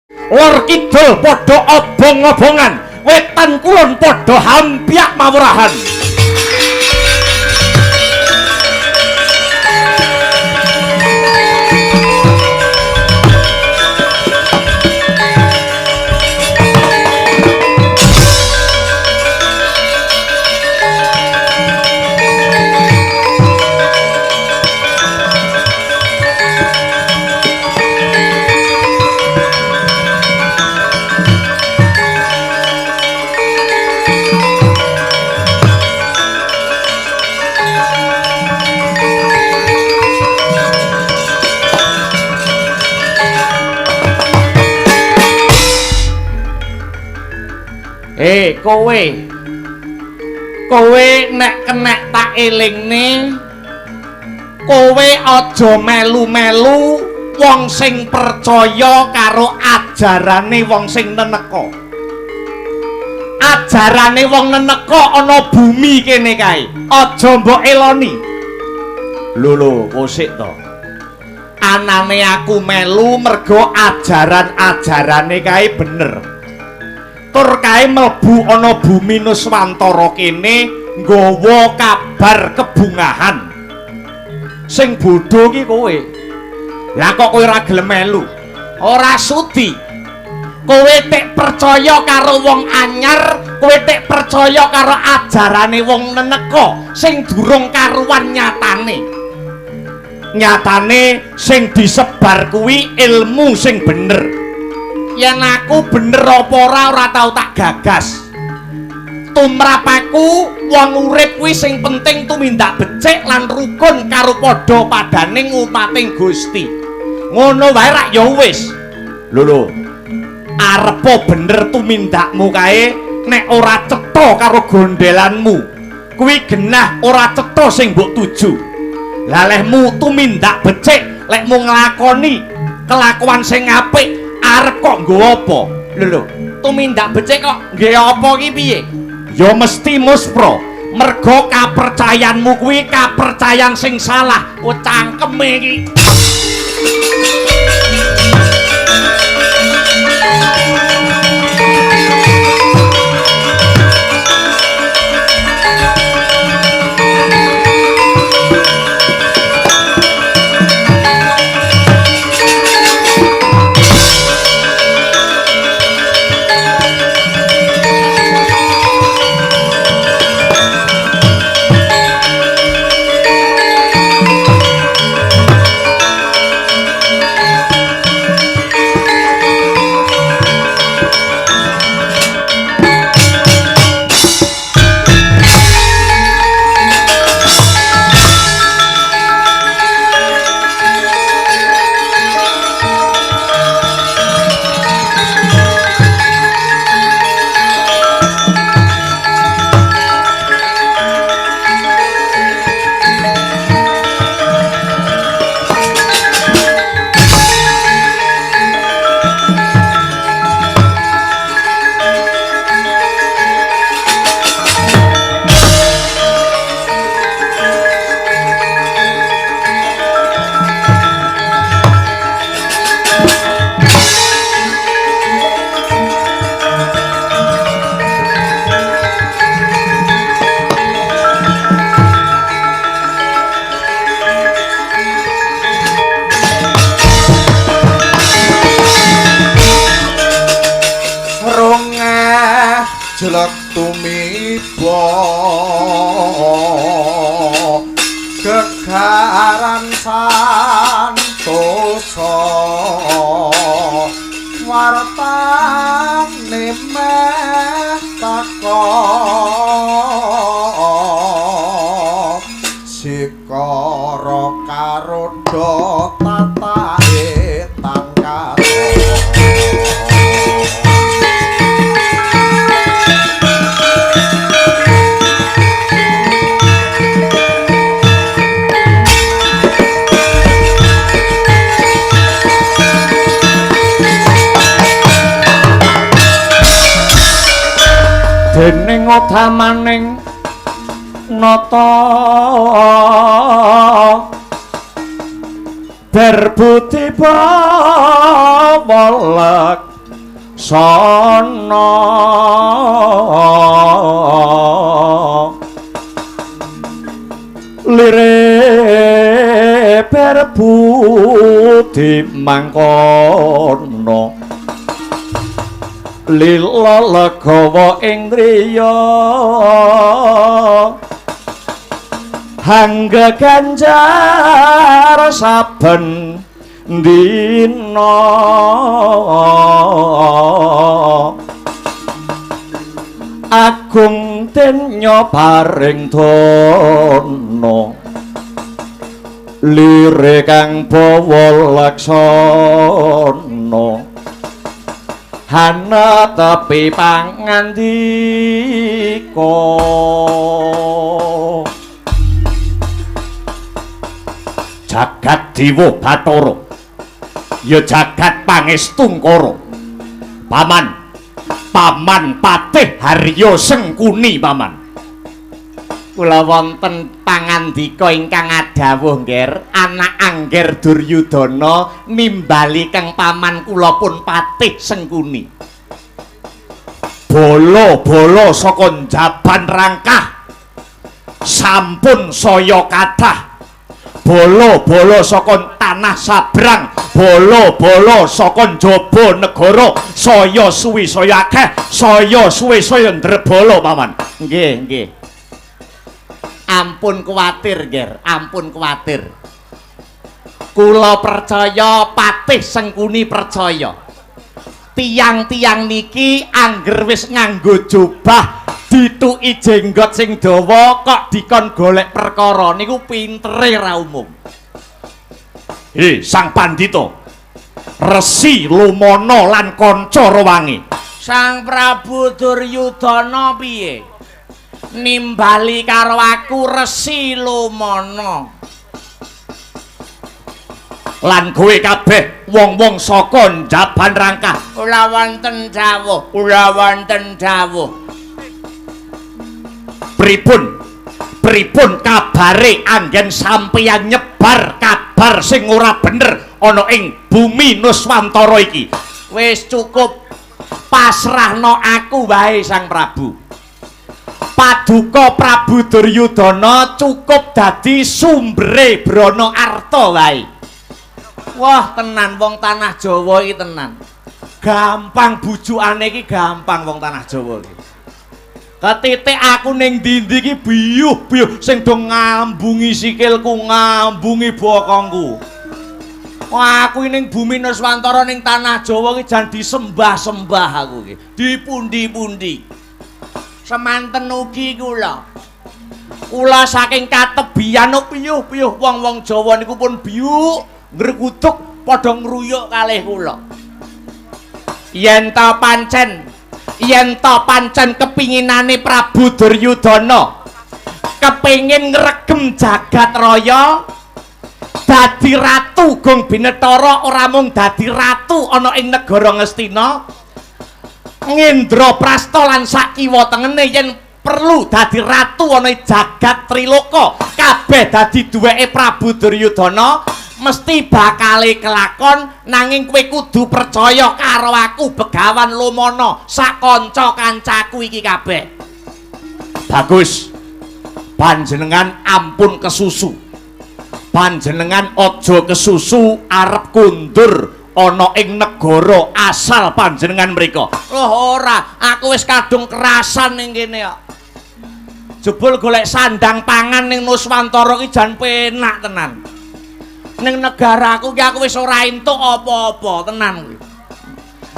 Lor kidul padha obong-obongan, wetan kulon padha hampyak mawurahan. Kowe nek kenek tak elingne, kowe aja melu-melu wong sing percaya karo ajarane wong sing neneka. Ajarane wong neneka ana bumi kene kae, aja mbok eloni. Lho kosik to. Anane aku melu mergo ajaran-ajarane kae bener. Tur kae mlebu ana bumi Nuswantara kene nggawa kabar kebungahan. Sing bodho ki kowe. Lah kok kowe ora gelem melu? Ora sudi. Kowe tek percaya karo wong anyar, kowe tek percaya karo ajarane wong neneka sing durung karuan nyatane. Nyatane sing disebar kuwi ilmu sing bener. Yen aku bener apa ora tau tak gagas. Tumrap aku wong urip kuwi sing penting tumindak becik lan rukun karo padha padaning umating Gusti. Ngono wae rak ya wis. Lho. Arepa bener tumindakmu kae nek ora cetha karo gondelanmu. Kuwi genah ora cetha sing mbok tuju. Lah lehmu tumindak becik lek mu nglakoni kelakuan sing apik arep kok nggo apa? Lho, tumindak becik kok nggih apa ki piye? Ya mesti muspra. Mergo kapercayanmu kuwi kapercayan sing salah. Oh cangkeme iki. jelek tumiba gegaran santosa wartane meh teko sikara karo tatake tangkat dening utamaning nata berbudi bawalek sono lire berbudi mangkono lila legawa ing driya hangga ganjar saben dina agung denya paring dono lire kang bawa laksana hana tepi pangandika jagat dewa Bathara ya jagat pangestungkara paman patih Harya Sengkuni paman kula wonten pangandika ingkang adhawuh nggir anak Angger Duryudana nimbali kang paman kula pun patih Sengkuni bala-bala saka Jaban Rangkah sampun saya kathah bala-bala saka tanah sabrang bala-bala saka njaba negara saya suwi saya akeh saya suwi saya ndrebala paman nggih ampun kuwatir nggih ampun kuwatir kula percaya patih Sengkuni percaya tiang-tiang niki angger wis nganggo jubah dituki jenggot sing dawa kok dikon golek perkara niku pintere ra umum Sang Pandita Resi Lumana lan kanca rewangi Sang Prabu Duryudana piye nimbali karo aku Resi Lumana lan kowe kabeh wong-wong saka Jaban Rangkah kula wonten dawuh pripun kabare anggen sampeyan nyebar kabar sing ora bener ana ing bumi Nuswantara iki wis cukup pasrahno aku wae Sang Prabu Paduka Prabu Duryudana cukup dadi sumbere brana arta wae wah tenan wong tanah Jawa iki tenan gampang bujukane iki gampang wong tanah Jawa iki ketitik aku ning ndi-ndi iki biyuh-biyuh sing do ngambungi sikilku ngambungi bokongku wah aku ning bumi Nuswantara ning tanah Jawa iki jan disembah-sembah aku iki dipundi-pundi semanten ugi kula saking katebian piyuh-piyuh wong-wong Jawa niku pun biyuk ngreguduk padha ngruyuk kalih kula yen ta pancen kepinginane Prabu Duryudana kepingin ngregem jagat raya dadi ratu Gong Binetara ora mung dadi ratu ana ing negara Ngastina Ngendraprasta lan sak kiwa tengene yen perlu dadi ratu ana jagat Triloka kabeh dadi duweke Prabu Duryudana mesti bakale kelakon nanging kowe kudu percaya karo aku Begawan Lumana sak kanca-kancaku iki kabeh bagus panjenengan ampun kesusu panjenengan aja kesusu arep kundur ana ing negara asal panjenengan mriko loh ora aku wis kadung kerasan ning kene kok jebul golek sandang pangan ning Nuswantara iki jan penak tenan ning negaraku ki aku wis ora entuk apa-apa tenan kuwi.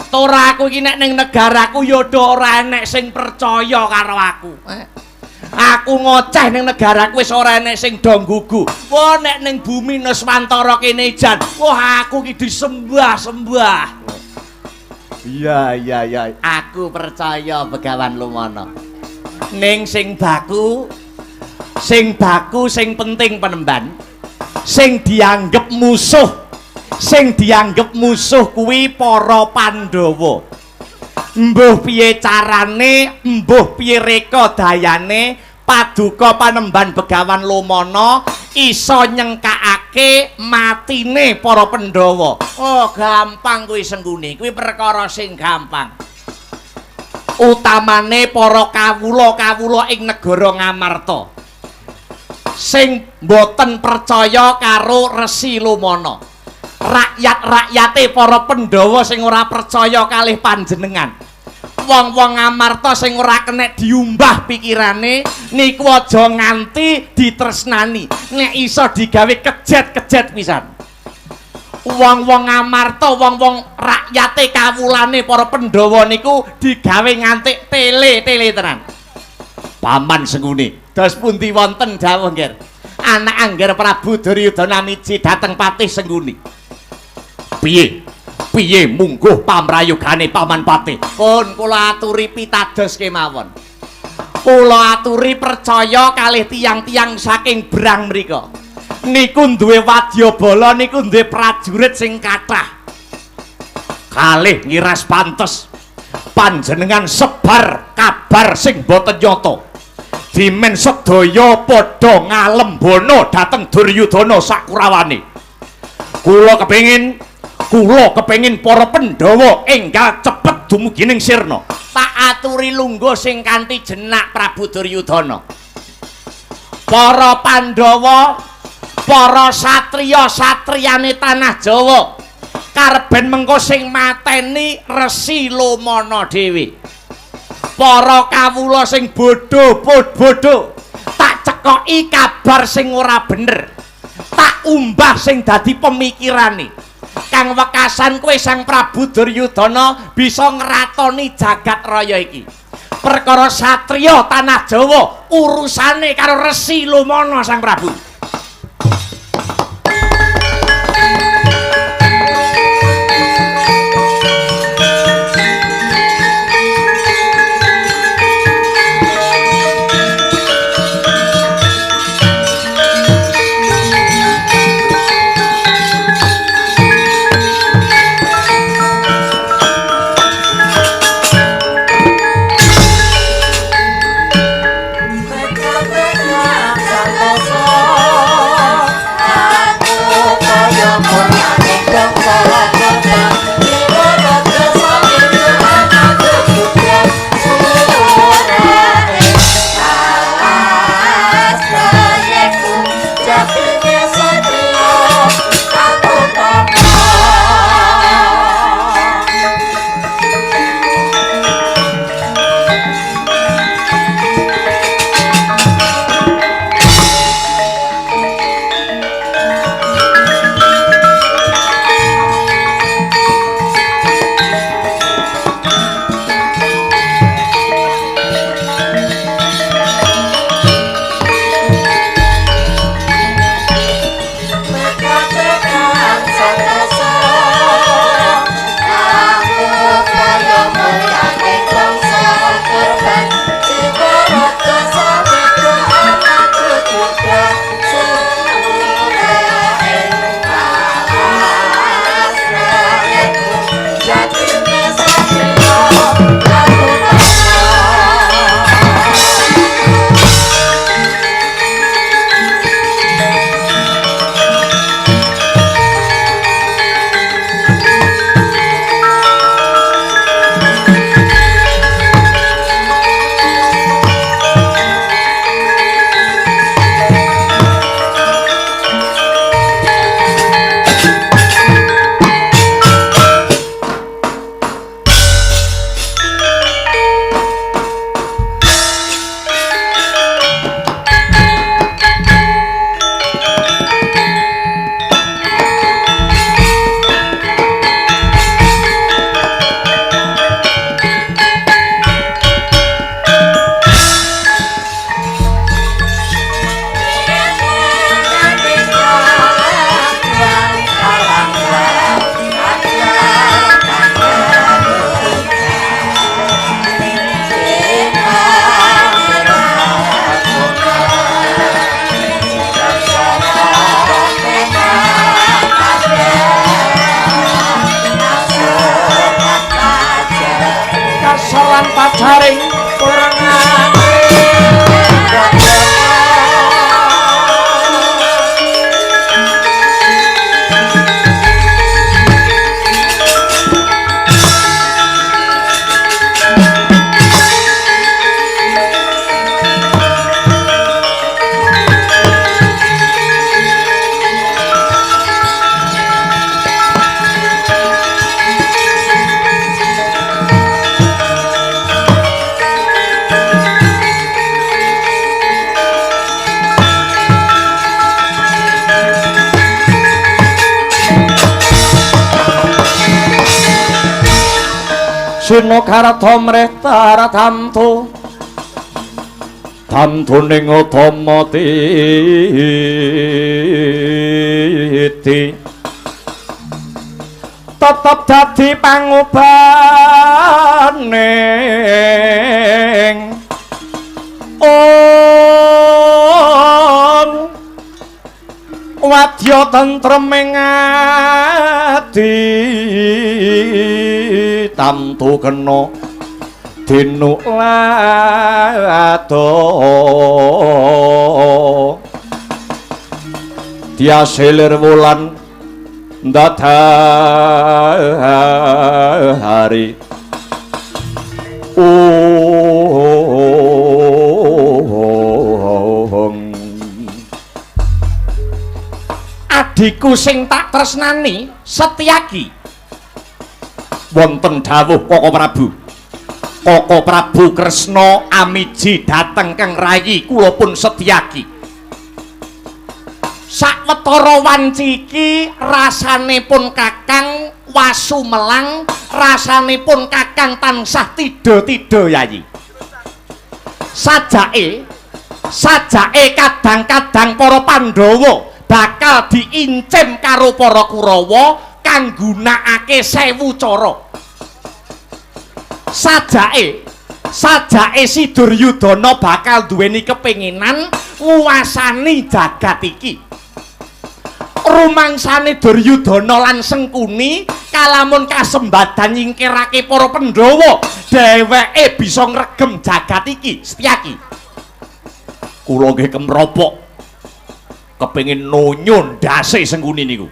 Ora aku iki nek ning negaraku ya ora enek sing percaya karo aku. Aku ngoceh ning negaraku wis ora enek sing do nggugu. Wah nek ning bumi Nuswantara kene jan, wah aku ki disembah-sembah. Iya. Aku percaya Begawan Lumana. Ning sing baku sing penting penemban. Sing dianggep musuh kuwi para Pandhawa mbuh piye carane mbuh piye reka dayane Paduka Panemban Begawan Lumana iso nyengkakake nindakake matine para Pandhawa. Oh, gampang kuwi Sengguni. Kuwi perkara sing gampang. Utamane para kawula-kawula ing negara Ngamarta sing boten percaya karo Resi Lumana. Rakyat-rakyate para Pandhawa sing ora percaya kalih panjenengan. Wong-wong Ngamarta sing ora kenek diumbah pikirane niku aja nganti ditresnani. Nek iso digawe kejet-kejet pisan. Wong-wong Ngamarta, wong-wong rakyate kawulane para Pandhawa niku digawe nganti tele-tele tenan. Paman Sengguni, dos pundi wonten dawuh nggih. Anak angger Prabu Duryudana miji dhateng Patih Sengguni. Piye mungguh pamrayogane Paman Patih? Pun kula aturi pitados kemawon. Kula aturi percaya kalih tiyang-tiyang saking Brang mriku. Niku duwe wadyabala, niku duwe prajurit sing kathah. Kalih ngiras pantes panjenengan sebar kabar sing boten nyata. Dimen sedaya padha ngalembono dhateng Duryudana sakurawane. Kula kepengin para Pandhawa enggal cepet dumugi ning sirna. Tak aturi lungguh sing kanthi jenak Prabu Duryudana. Para Pandhawa, para satriya-satriyane tanah Jawa karben mengko sing mateni Resi Lumana dhewe. Para kawula sing bodho tak cekoki kabar sing ora bener, tak umbah sing dadi pemikirane. Kang wekasan kowe Sang Prabu Duryudana bisa ngratoni jagat raya iki. Perkara satriya tanah Jawa urusane karo Resi Lumana Sang Prabu. sina karta mrehtar tamtu tamtuning utama titi tetep dadi pangobaning wadya tentreming ati tamtu kena dinulado diasilir wulan ndadari adiku sing tak tresnani Setyaki wonten dawuh Koko Prabu Kresna amiji dhateng Kang Rayi kula pun Setyaki sawetara wanci iki rasanipun Kakang Wasumelang rasanipun Kakang tansah tida-tida Yayi sajake kadang-kadang para Pandhawa bakal diincim karo para Kurawa kang gunakake 1000 cara. Sajake si Duryudana bakal duweni kepenginan nguwasani jagat iki. Rumangsane Duryudana lan Sengkuni kalamun kasembadan nyingkirake para Pandhawa, dheweke bisa ngregem jagat iki. Setyaki. Kula nggih kemropok kepengin nonyo ndase Sengkuni niku.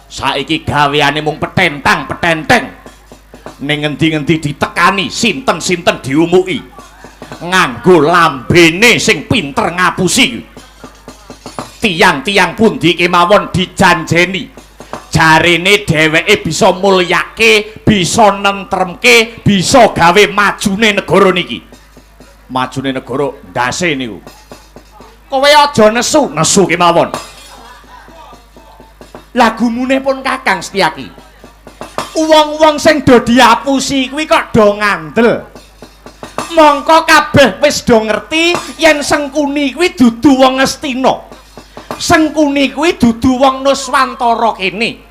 Saiki gaweane mung petentang-petenteng. Ning ngendi-ngendi ditekani, sinten-sinten diumuki. Nganggo lambene sing pinter ngapusi. Tiang-tiang pundi kemawon dijanjeni. Jarene dheweke bisa mulyake, bisa nentremke, bisa gawe majune negara niki. Majune negara ndase niku. Kowe aja nesu kemawon. Lagumune pun Kakang Setyaki. Wong-wong sing do diapusi kuwi kok do ngandel. Mongko kabeh wis do ngerti yen Sengkuni kuwi dudu wong Astina. Sengkuni kuwi dudu wong Nuswantara kene.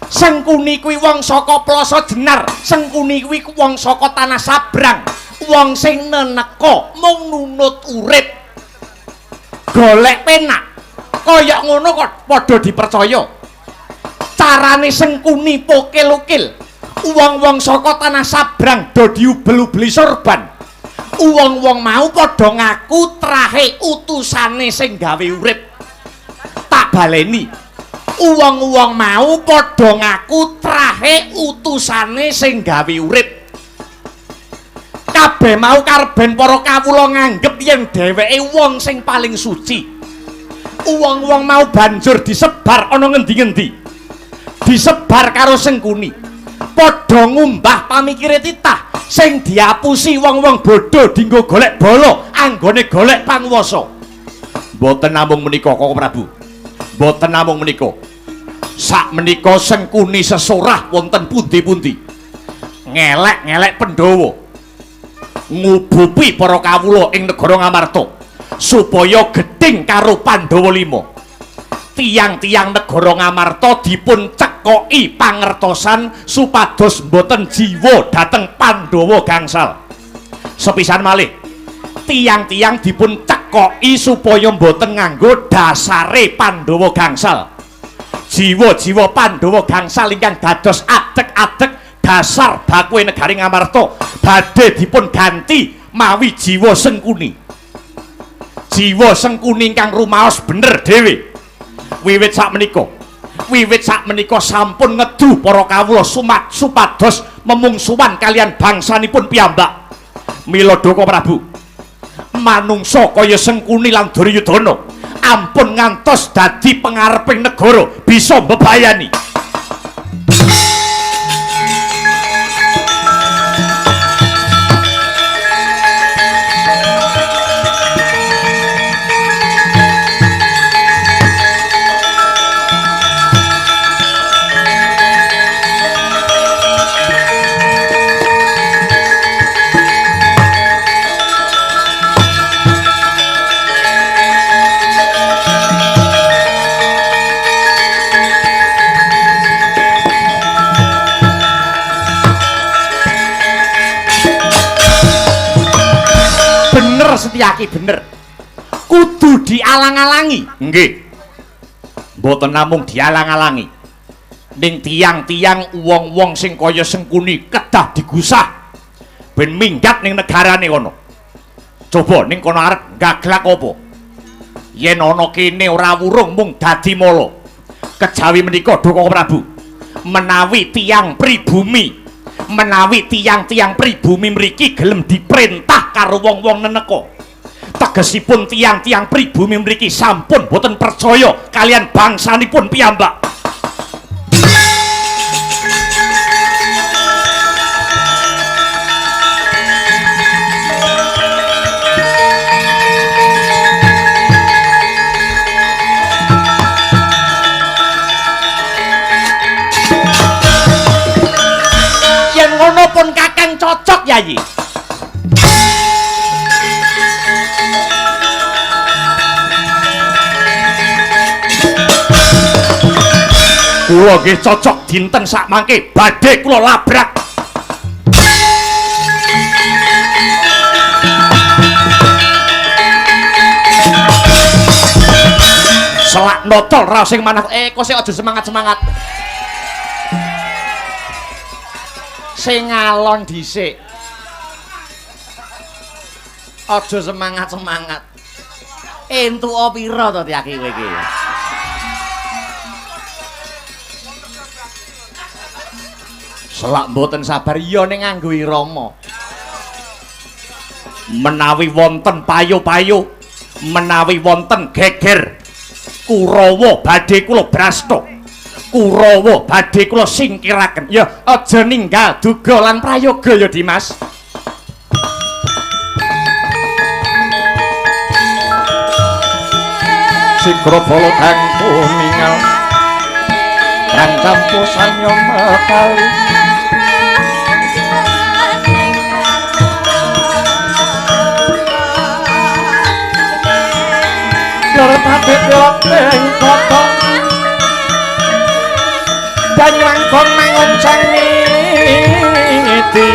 Sengkuni kuwi wong saka Plasa Jenar. Sengkuni kuwi wong saka Tanah Sabrang. Wong sing neneka mung nunut urip. Golek penak. Kaya ngono kok padha dipercaya. Carane Sengkuni pokil-ukil. Wong-wong saka Tanah Sabrang do diubel-ubeli sorban. Wong-wong mau padha ngaku trahe utusane sing gawe urip. Tak baleni. Wong-wong mau padha ngaku trahe utusane sing gawe urip. Kabeh mau karben para kawula nganggep yen dheweke wong sing paling suci. Wong-wong mau banjur disebar ana ngendi-ngendi. Disebar karo Sengkuni. Padha ngumbah pamikire titah sing diapusi wong-wong bodho dienggo golek bala anggone golek panguwasa. Mboten namung menika Koko Prabu. Mboten namung menika. Sak menika Sengkuni sesorah wonten pundi-pundi. Ngelek-ngelek Pandhawa. Ngubupi para kawula ing negara Ngamarta supaya gedhing karo Pandhawa 5. Tiang-tiang negara Ngamarta dipun cekoki pangertosan supados mboten jiwa dhateng Pandhawa gangsal. Sepisan malih tiang-tiang dipun cekoki supaya mboten nganggo dasare Pandhawa gangsal. Jiwa-jiwa Pandhawa gangsal ingkang dados adeg-adeg dasar bakwe negari Ngamarta badhe dipun ganti mawi jiwa Sengkuni. Jiwa Sengkuni ingkang rumaos bener dhewe. Wiwit sakmenika sampun ngedu para kawula supados memungsuhan kalian bangsanipun piyambak. Mila Koko Prabu, manungsa kaya Sengkuni lan Duryudana ampun ngantos dadi pengareping negara bisa mbebayani. Tiyaki bener. Kudu dialang-alangi. Nggih. Mboten namung dialang-alangi. Ning tiyang-tiyang wong-wong sing kaya Sengkuni kedah digusah ben minggat ning negarane kono. Coba ning kono arep gaglak apa? Yen ana kene ora wurung mung dadi mala. Kejawi menika Doko Prabu, menawi tiyang pribumi, menawi tiyang-tiyang pribumi mriki gelem diperintah karo wong-wong neneka, tegesipun tiyang-tiyang pribumi mriki sampun boten percaya kalian bangsanipun piyambak. Ngono pun Kakang cocok Yayi. Kula nggih cocok dinten sak mangke badhe kula labrak. Selak notol ra sing manah kok sik aja semangat-semangat. Sing ngalon dhisik. Aja semangat-semangat. Entuk pira to Tiyaki kowe iki? Selak mboten sabar iya ning nganggo irama. Menawi wonten payu-payu, menawi wonten geger, Kurawa badhe kula brasta. Kurawa badhe kula singkiraken. Ya aja ninggal duga lan prayoga ya Dimas. Sikra bala kang kuningal kang campusan yo mekali. Lor pate blok ning kotok dan langkon mangoncang niti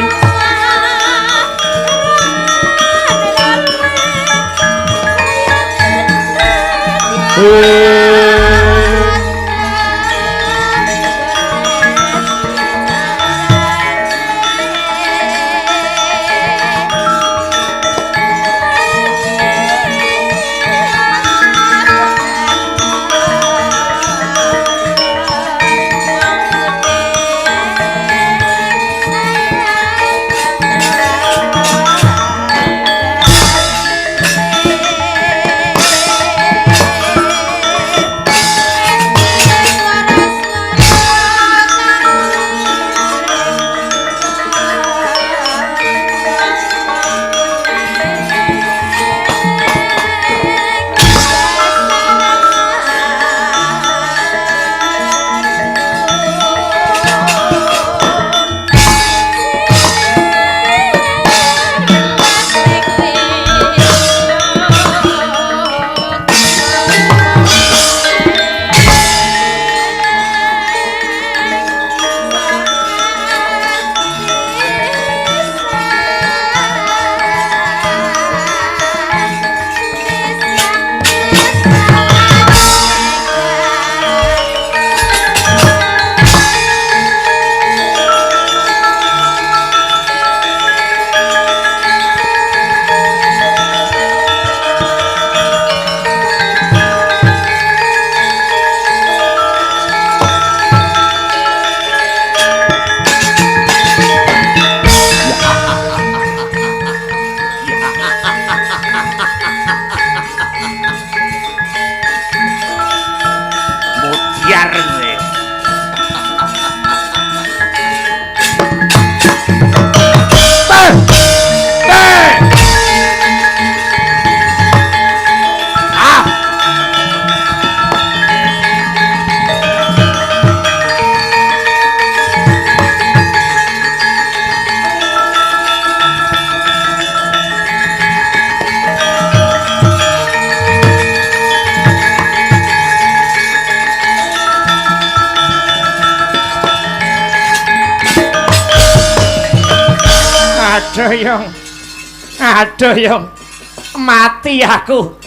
Mati aku.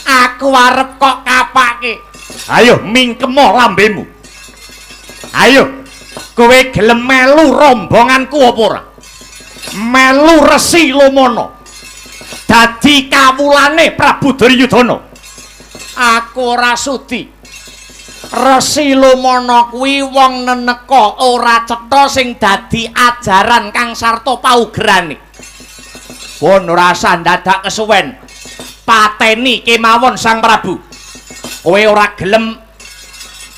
Aku arep kok kapake. Ayo mingkemo lambemu. Ayo, kowe gelem melu rombonganku apa ora? Melu Resi Lomono. Dadi kawulane Prabu Duryudana. Aku ora sudi. Resi Lomono kuwi wong neneka ora cetha sing dadi ajaran kang sarta paugerane. Pun ora usah dadak kesuwen. Pateni kemawon Sang Prabu. Kowe ora gelem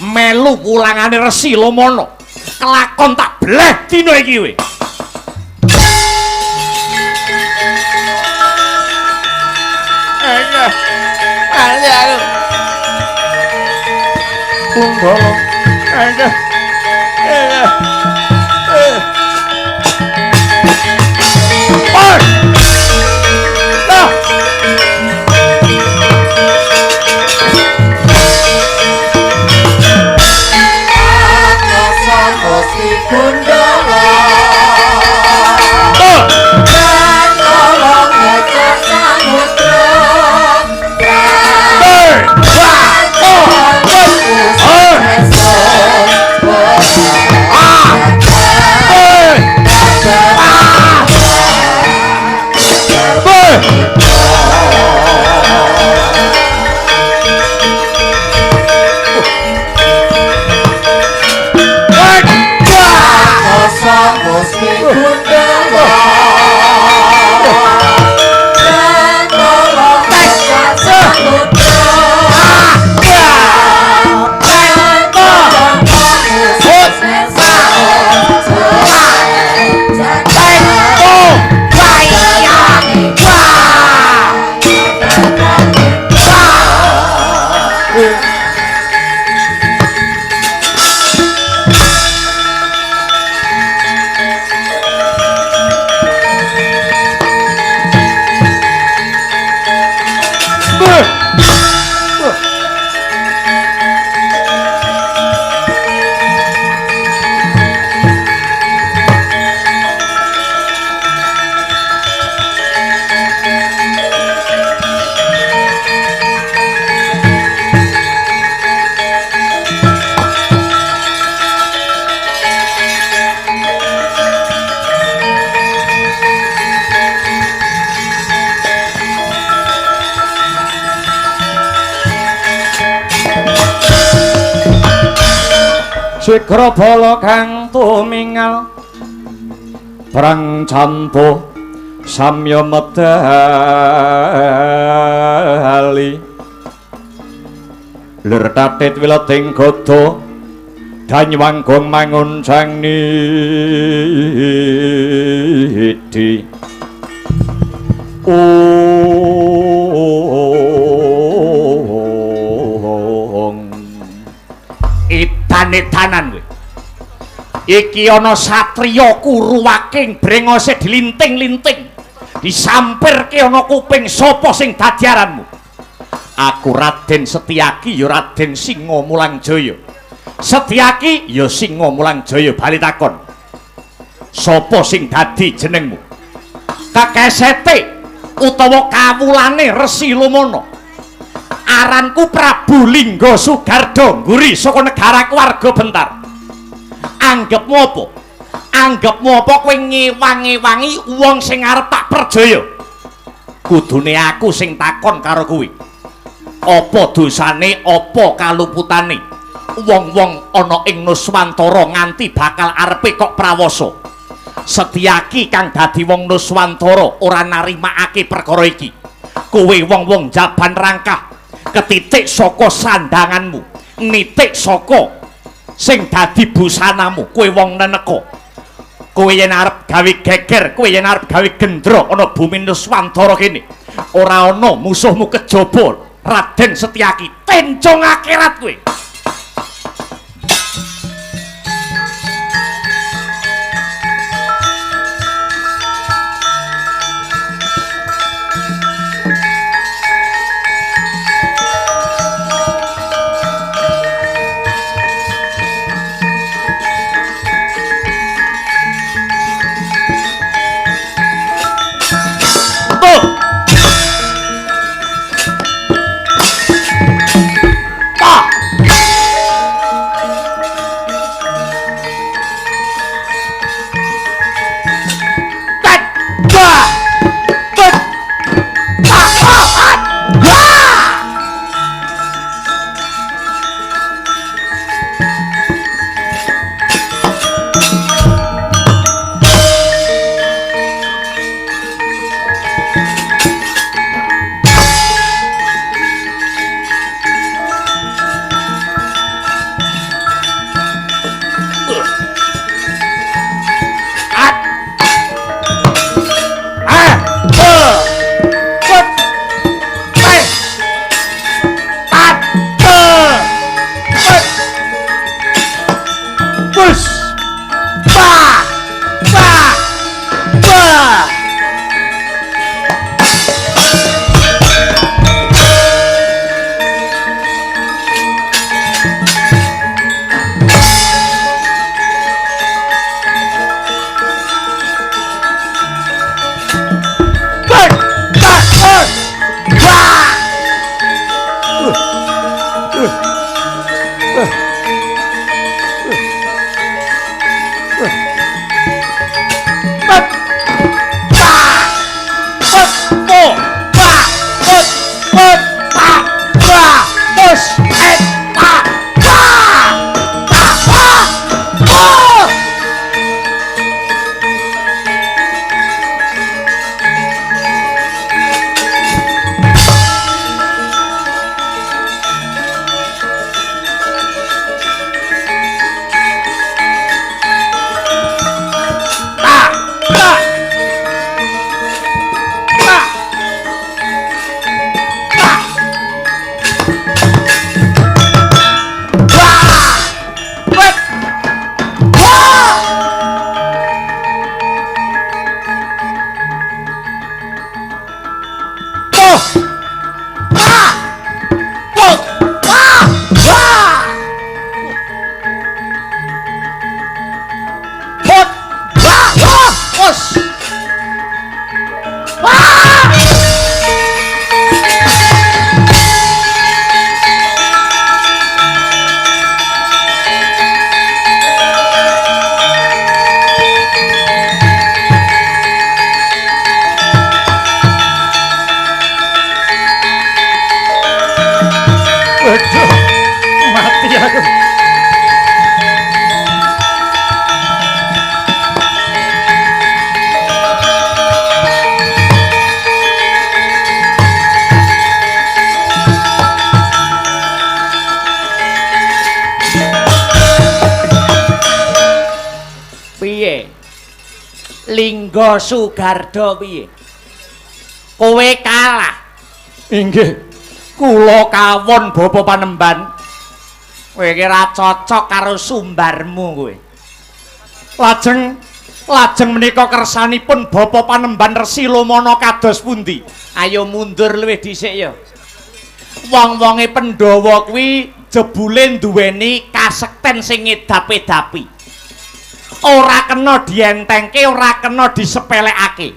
melu wulangane Resi Lomono. Kelakon tak bleh dina iki kowe. Ayo. Punggolo. Ayo. Sigra bala kang tumingal perang campo samya medali lir tatit wileting gada danywanggong mangun sang nidi Itane-tanan kowe. Iki ana satriya kuruwaking brengose dilinting-linting. Disampirke ana kuping sapa sing dadi aranmu? Aku Raden Setyaki ya Raden Singa Mulangjaya. Setyaki ya Singa Mulangjaya bali takon. Sapa sing dadi jenengmu? Kekesete utawa kawulane Resi Lomono. Aranku Prabu Lingga Sugarda Ngguri saka negara keluarga Bentar. Anggepmu apa? Anggepmu apa kowe ngewangi-wangi wong sing arep tak perjaya? Kudune aku sing takon karo kowe. Apa dosane, apa kaluputane? Wong-wong ana ing Nuswantara nganti bakal arepe kok prawasa. Setyaki kang dadi wong Nuswantara ora narimakake perkara iki. Kowe wong-wong Jaban Rangkah ketitik saka sandanganmu, nitik saka sing dadi busanamu, kowe wong neneka. Kowe yen arep gawe geger, kowe yen arep gawe gendro ana bumi Nuswantara kene, ora ana musuhmu kejaba Raden Setyaki. Tencong akhirat kowe. Lingga Sugarda piye? Kowe kalah. Inggih. Kula kawon Bapa Panembahan. Kowe iki ra cocok karo sumbarmu kowe. Lajeng menika kersanipun Bapa Panembahan Resi Lomana kados pundi? Ayo mundur luwih dhisik ya. Wong-wonge Pandhawa kuwi jebule duweni kasekten sing ngedap-edapi. Ora kena dientengke, ora kena disepelekake.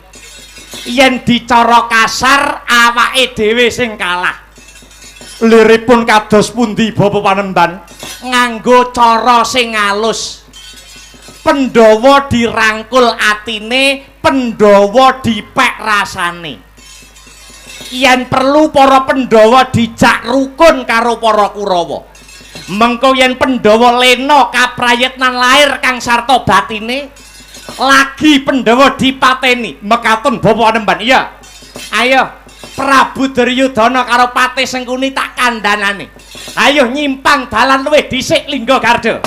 Yen dicara kasar awake dhewe sing kalah. Liripun kados pundi Bapa Panembahan? Nganggo cara sing alus. Pandhawa dirangkul atine, Pandhawa dipek rasane. Yen perlu para Pandhawa dijak rukun karo para Kurawa. Mengko yen Pandhawa lena kaprayitnan lair kang sarta batine, lagi Pandhawa dipateni. Mekaten Bapa Panembahan. Iya. Ayo Prabu Duryudana karo Patih Sengkuni tak kandhanane. Ayo nyimpang dalan luwih dhisik Lingga Garda.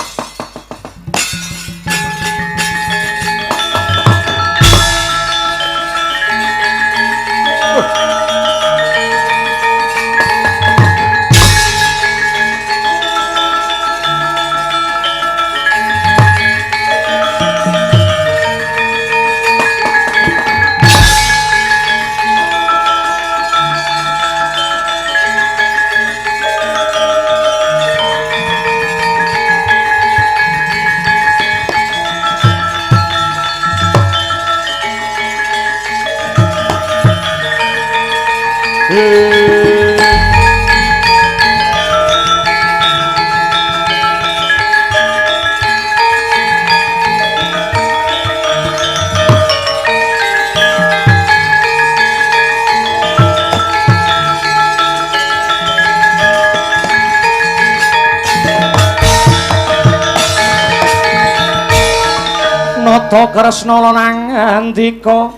Nata Kresna lan ngandika,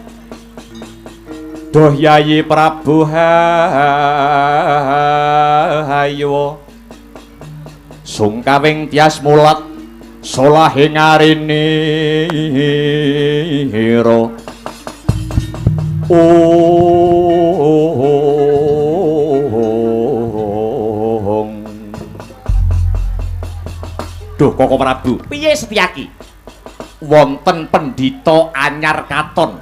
"Duh Yayi Prabu Haywa, sungkawing tias mulat solahe ngarinira. Duh Koko Prabu, piye Setyaki? Wonten pendhita anyar katon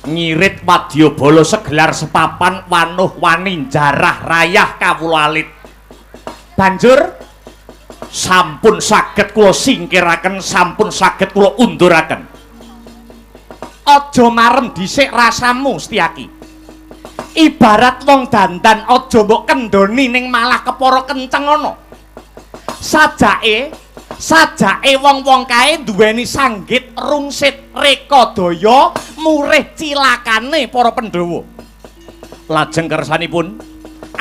ngirit wadyabala segelar sepapan wanuh wani jarah rayah kawula alit. Banjur sampun saged kula singkiraken, sampun saged kula unduraken. Aja marem dhisik rasamu Setyaki. Ibarat wong dandan aja mbok kendhoni ning malah kepara kenceng ana. Sajake wong-wong kae duweni sanggit rungsit reka daya murih cilakane para Pandhawa. Lajeng kersanipun,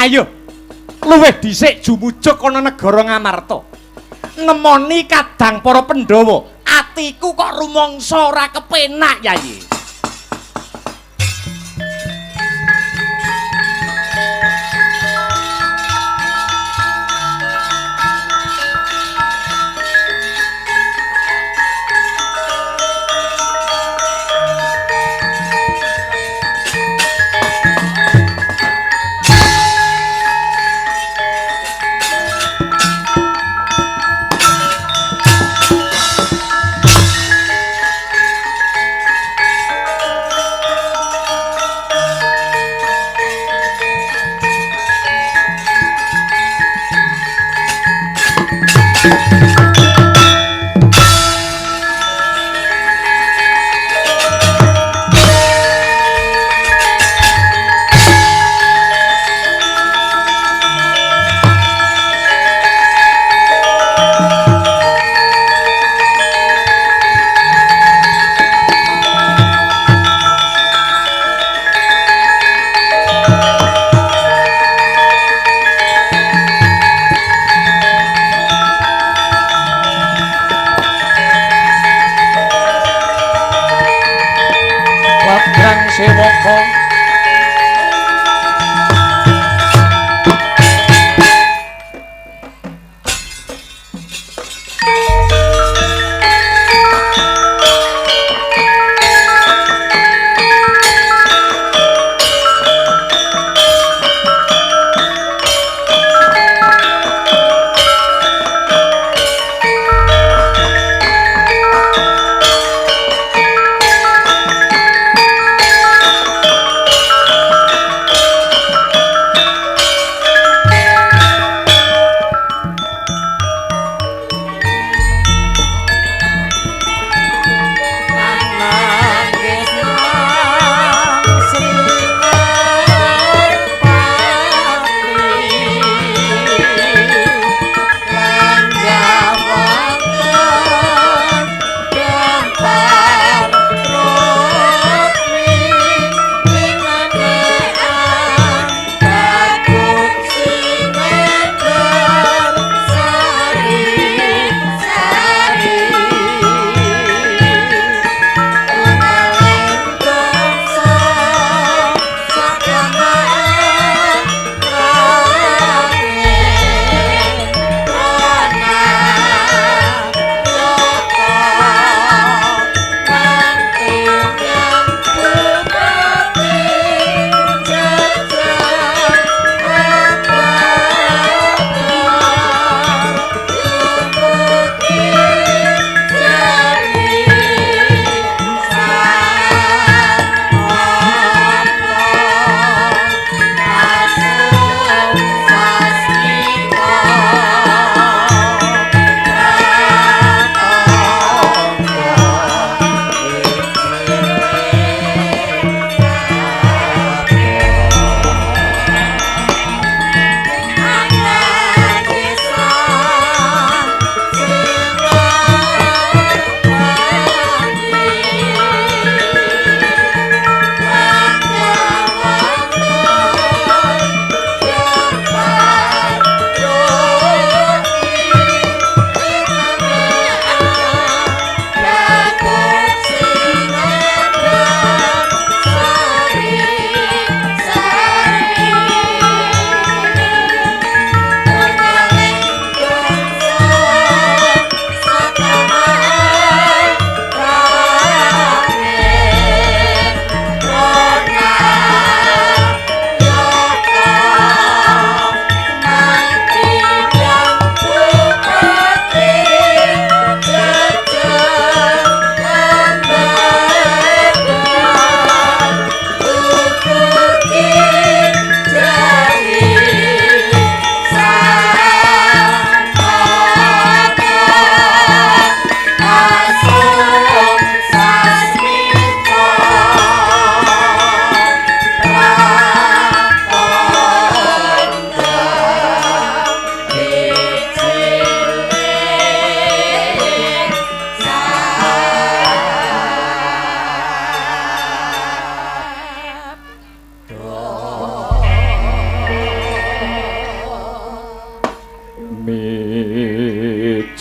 ayo luwih dhisik jumujuk ana negara Ngamarta. Nemoni kadang para Pandhawa, atiku kok rumangsa ora kepenak Yayi.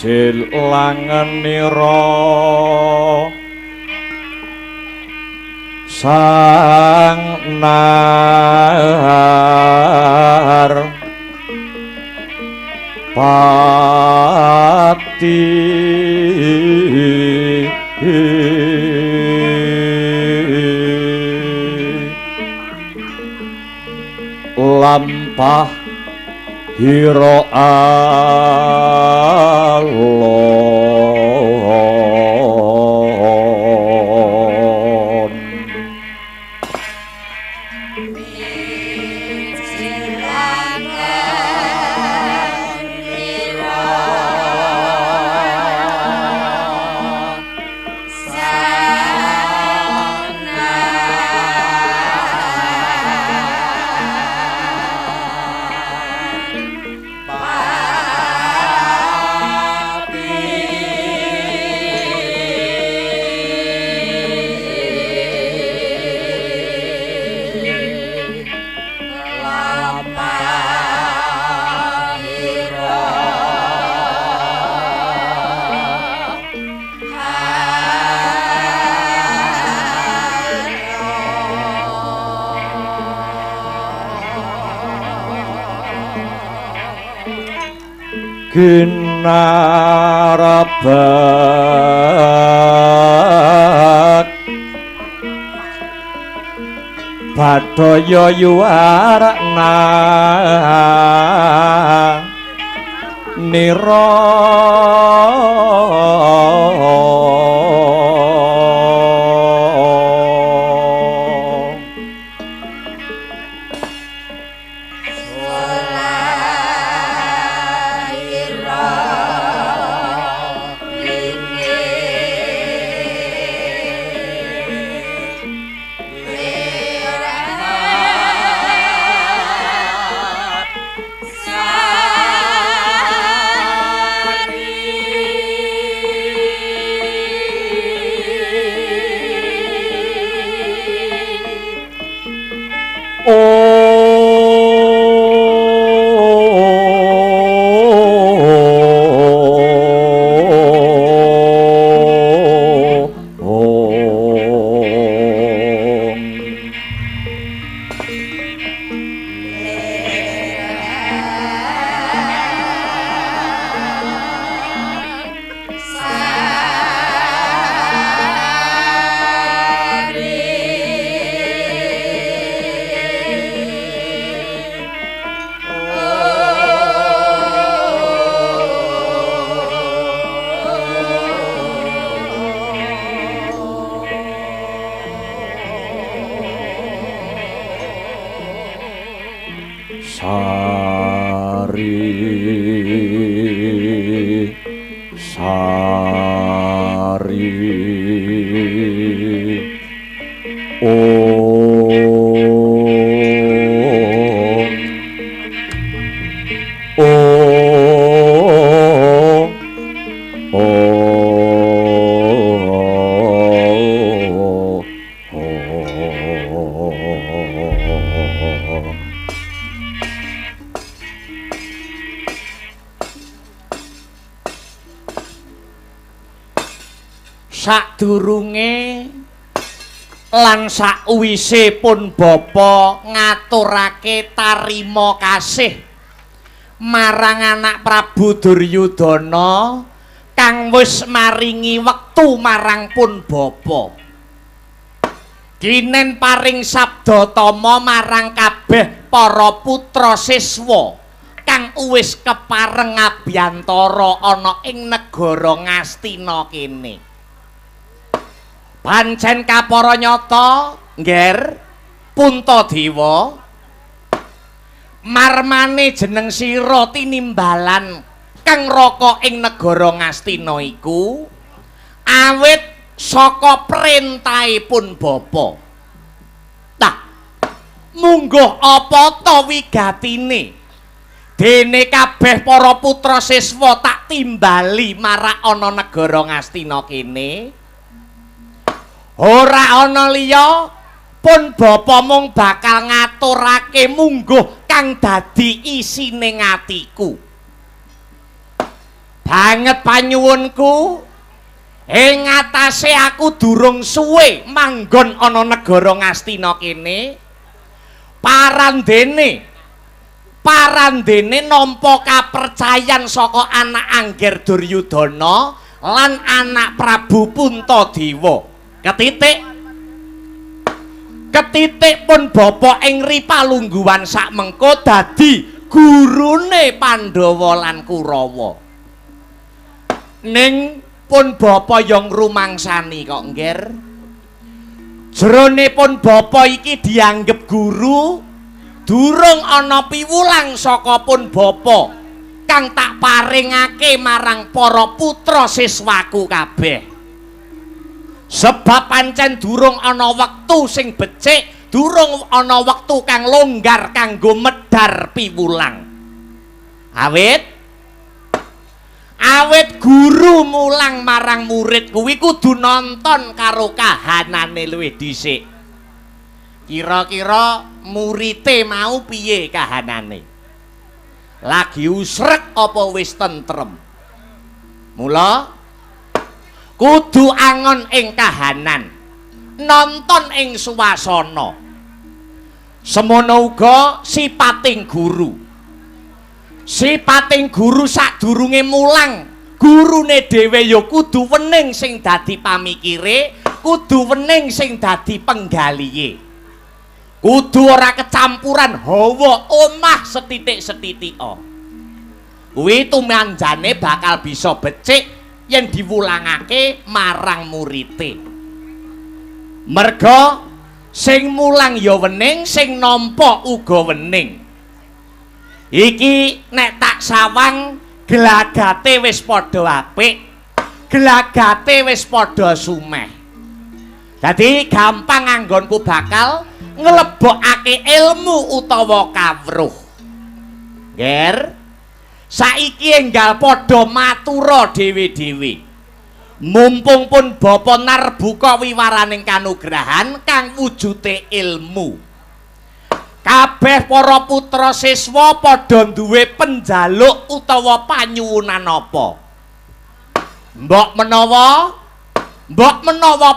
jilangenira sang nar pati lampah hira alon ginarabak badaya yuwarna nira sadurunge lan sakwise pun bapa ngaturake tarima kasih marang anak Prabu Duryudana kang wis maringi wektu marang pun bapa kinen paring sabda tama marang kabeh para putra siswa kang wis kepareng abiyantara ana ing negara Ngastina kene. Pancen kapara nyata ngger Puntadewa marmane jeneng sira tinimbalan kang raka ing negara Ngastina iku awit saka prentahipun bapa. Tah mungguh apa ta wigatine dene kabeh para putra siswa tak timbali marak ana negara Ngastina kene. Ora ana liya pun bapa mung bakal ngaturake mungguh kang dadi isine atiku. banget panyuwunku. Ing atase aku durung suwe manggon ana negara Ngastina kene. Parandene nampa kapercayan saka anak Angger Duryudana lan anak Prabu Puntadewa. Ketitik pun bapa ing Ripalungguhan sakmengko dadi gurune Pandhawa lan Kurawa. Ning pun bapa yang rumangsani kok Ngger. Jerone pun bapa iki dianggep guru, durung ana piwulang saka pun bapa kang tak paringake marang para putra siswaku kabeh. Sebab pancen durung ana wektu sing becik, durung ana wektu kang longgar kanggo medhar piwulang. Awit guru mulang marang murid kuwi kudu nonton karo kahanane luwih dhisik. Kira-kira murite mau piye kahanane? Lagi usrek apa wis tentrem? Mula kudu angon ing kahanan, nonton ing swasana. Semono uga sipating guru. Sipating guru sadurunge mulang, gurune dhewe ya kudu wening sing dadi pamikire, kudu wening sing dadi penggalihe. Kudu ora kecampuran hawa omah setitik-setitika. Kuwi tumanjane bakal bisa becik yen diwulangake marang murite. Merga sing mulang ya wening, sing nampa uga wening. Iki nek tak sawang gelagate wis padha apik, gelagate wis padha sumeh. Dadi gampang anggonku bakal nglebokake ilmu utawa kawruh. Nger, saiki enggal padha matura dhewe-dhewe. Mumpung pun bapa narbuka wiwaraning kanugrahan kang wujude ilmu. Kabeh para putra siswa padha duwe penjaluk utawa panyuwunan apa. Mbok menawa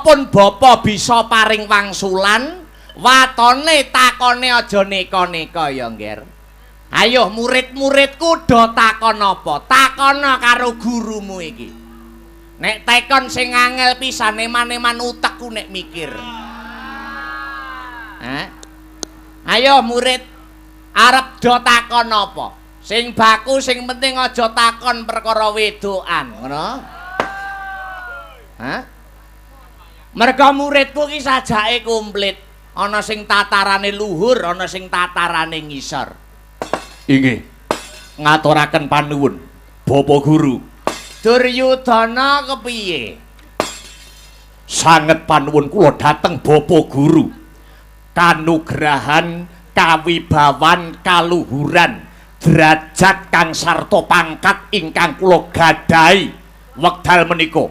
pun bapa bisa paring wangsulan, watone takone aja neka-neka ya, Nger. Ayo murid-muridku do takon apa? Takono karo gurumu iki. Nek tekon sing angel pisan eman-eman utekku nek mikir. Ayo murid, arep do takon apa? Sing baku sing penting aja takon perkara wedokan, ngono? Merga muridku ki sajake komplit. Ana sing tatarane luhur, ana sing tatarane ngisor. Inggih. Ngaturaken panuwun, Bapak Guru. Duryudana kepiye? Sanget panuwun kula dhateng Bapak Guru. Kanugrahan, kawibawan, kaluhuran, derajat kang sarta pangkat ingkang kula gadhahi wekdal menika.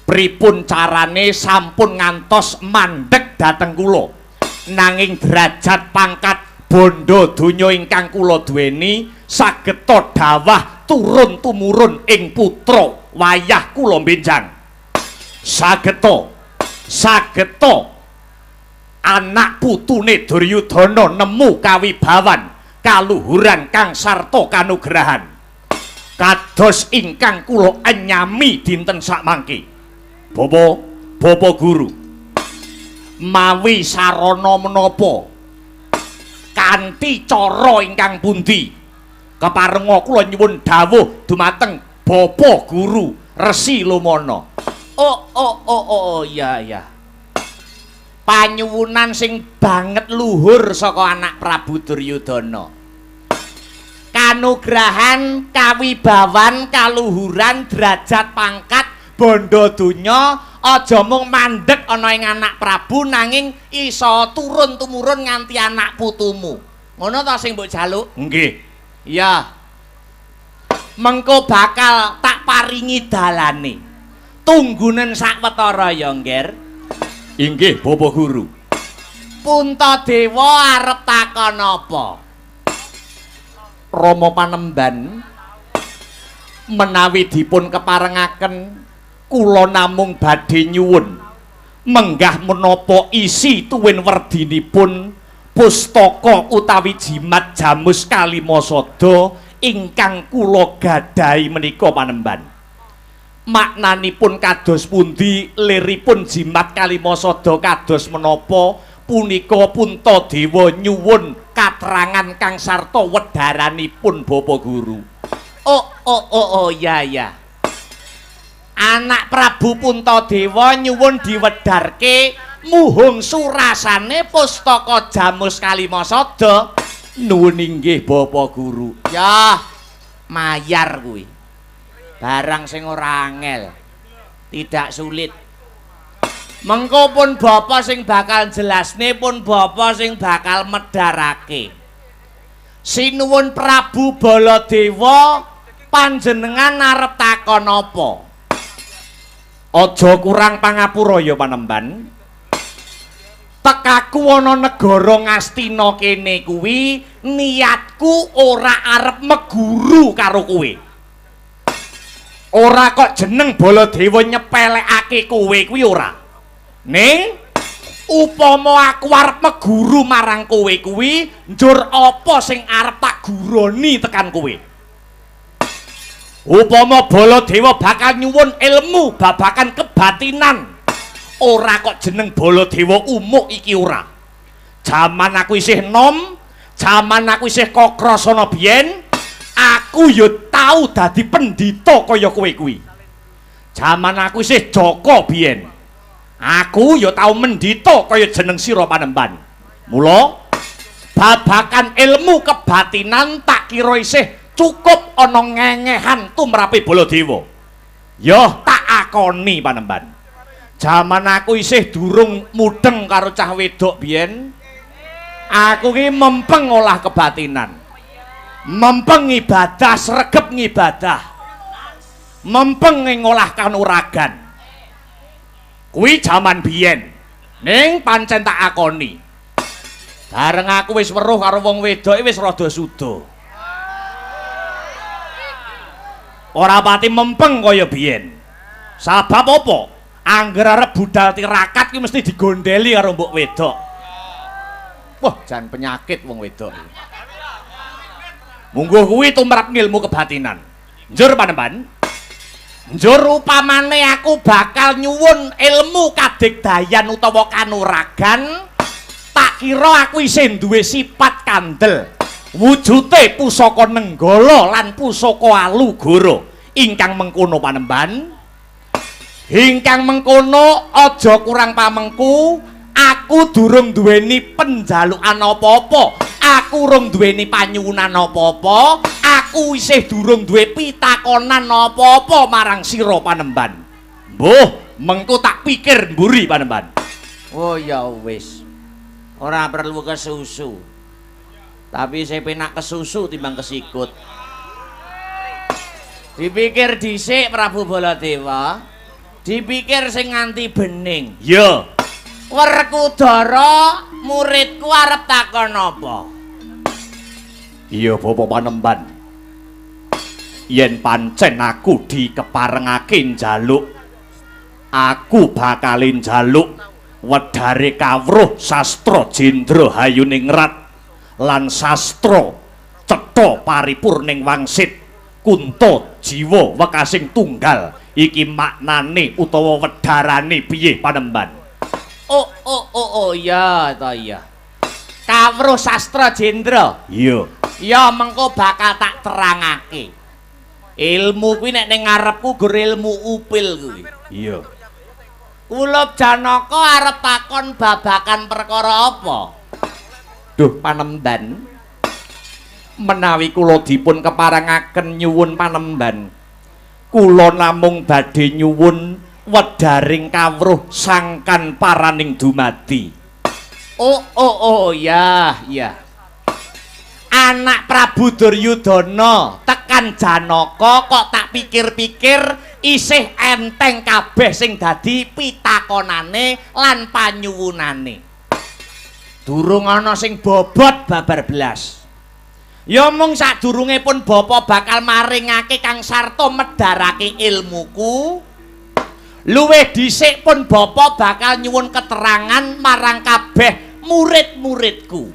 Pripun carane sampun ngantos mandheg dhateng kula, nanging derajat pangkat bondo donya ingkang kula duweni sageta dawah turun tumurun ing putra wayah kula benjang. Sageta anak putune Duryudana nemu kawibawan, kaluhuran kang sarta kanugrahan kados ingkang kula anyami dinten sakmangke. Bapa Guru, mawi sarana menapa, kanthi cara ingkang pundi keparenga kula nyuwun dawuh dumateng Bapa Guru Resi Lumana. Iya. Panyuwunan sing banget luhur saka anak Prabu Duryudana. Kanugrahan, kawibawan, kaluhuran, derajat pangkat, bondo donya aja mung mandheg ana ing anak Prabu nanging iso turun tumurun nganti anak putumu. Ngono ta sing mbok jaluk? Nggih. Iya. Mengko bakal tak paringi dalane. Tunggunen sawetara ya, Nger. Inggih, Bapak Guru. Puntadewa arep takon apa? Rama Panemban Menawi dipun keparengaken kula namung badhe nyuwun menggah menapa isi tuwin werdinipun pustaka utawi jimat Jamus Kalimasada ingkang kula gadahi menika panemban. Maknanipun kados pundi, liripun jimat Kalimasada kados menapa, punika Puntadewa nyuwun katerangan kang sarta wedharanipun Bapak Guru. Oh ya. Anak Prabu Puntadewa nyuwun diwedharke muhung surasane pustaka Jamus Kalimasada. Nuwun inggih Bapak Guru. Ya, mayar kuwi. Barang sing ora angel. Tidak sulit. Mengko pun Bapak sing bakal jelasne, pun Bapak sing bakal medharake. Sinuwun Prabu Baladewa, panjenengan arep takon apa? Aja kurang pangapura ya Panemban. Tekaku ana negara Ngastina kene kuwi niatku ora arep meguru karo kowe. Ora kok jeneng Baladewa nyepelekake kowe kuwi ora. Ning upama aku arep meguru marang kowe kuwi, njur apa sing arep tak guroni tekan kowe? Upama Baladewa bakal nyuwun ilmu babakan kebatinan, ora kok jeneng Baladewa umuk iki ora. Jaman aku isih nom, jaman aku isih Kokrasana biyen, aku ya tau dadi pendhita kaya kowe kuwi. Jaman aku isih Jaka biyen, aku ya tau mendhita kaya jeneng sira Panemban. Mula babakan ilmu kebatinan tak kira isih cukup ana ngengehan tumrape Baladewa. Ya tak akoni Panemban. Jaman aku isih durung mudeng karo cah wedok biyen, aku ki mempeng olah kebatinan. Mempeng ibadah, sregep ngibadah. Mempeng ngolah kanuragan. Kuwi jaman biyen. Ning pancen tak akoni. Bareng aku wis weruh karo wong wedoke wis rada suda. Ora pati mempeng kaya biyen. Sabab apa? Angger arep budal tirakat ki mesti digondeli karo mbok wedok. Wah, jan penyakit wong wedok. Mungguh kuwi tumrap ngilmu kebatinan. Njur Panemban. Njur upamane aku bakal nyuwun ilmu kadigdayan utawa kanuragan, tak kira aku isih duwe sifat kandel. Wujute pusaka nenggala lan pusaka alugara ingkang mengkono Panemban. Ingkang mengkono aja kurang pamengku, aku durung duweni penjalukan apa-apa, aku urung duweni panyuwunan apa-apa, aku isih durung duwe pitakonan apa-apa marang sira Panemban. Mbuh, mengko tak pikir mburi Panemban. Oh ya wis. Ora perlu kesusu. Tapi saya penak kesusu timbang kesikut. Dipikir dhisik Prabu Baladewa, dipikir sing nganti bening. Ya. Werkudara muridku arep takon apa? Iya Bapak Panemban. Yen pancen aku dikeparengake njaluk, aku bakalin njaluk wedhare kawruh sastra Jendra Hayuningrat lan sastra cetha paripurning wangsit kunta jiwa wekasing tunggal. Iki maknane utawa wedharane piye Panemban? Oh ya ta iya. Kawruh sastra Jendra. Iya. Ya mengko bakal tak terangake. Ilmu kuwi nek ning ngarepku gur ilmu upil kuwi. Iya. Kula Janaka arep takon babakan perkara apa? Duh Panemban, menawi kula dipun keparengaken nyuwun Panemban, kula namung badhe nyuwun wedharing kawruh sangkan paraning dumadi. Oh ya. Anak Prabu Duryudana tekan Janaka kok tak pikir-pikir isih enteng kabeh sing dadi pitakonane lan panyuwunane. Durung ana sing bobot babar belas. Ya mung sadurunge pun bapa bakal maringake kang sarta medharake ilmuku. Luwih dhisik pun bapa bakal nyuwun keterangan marang kabeh murid-muridku.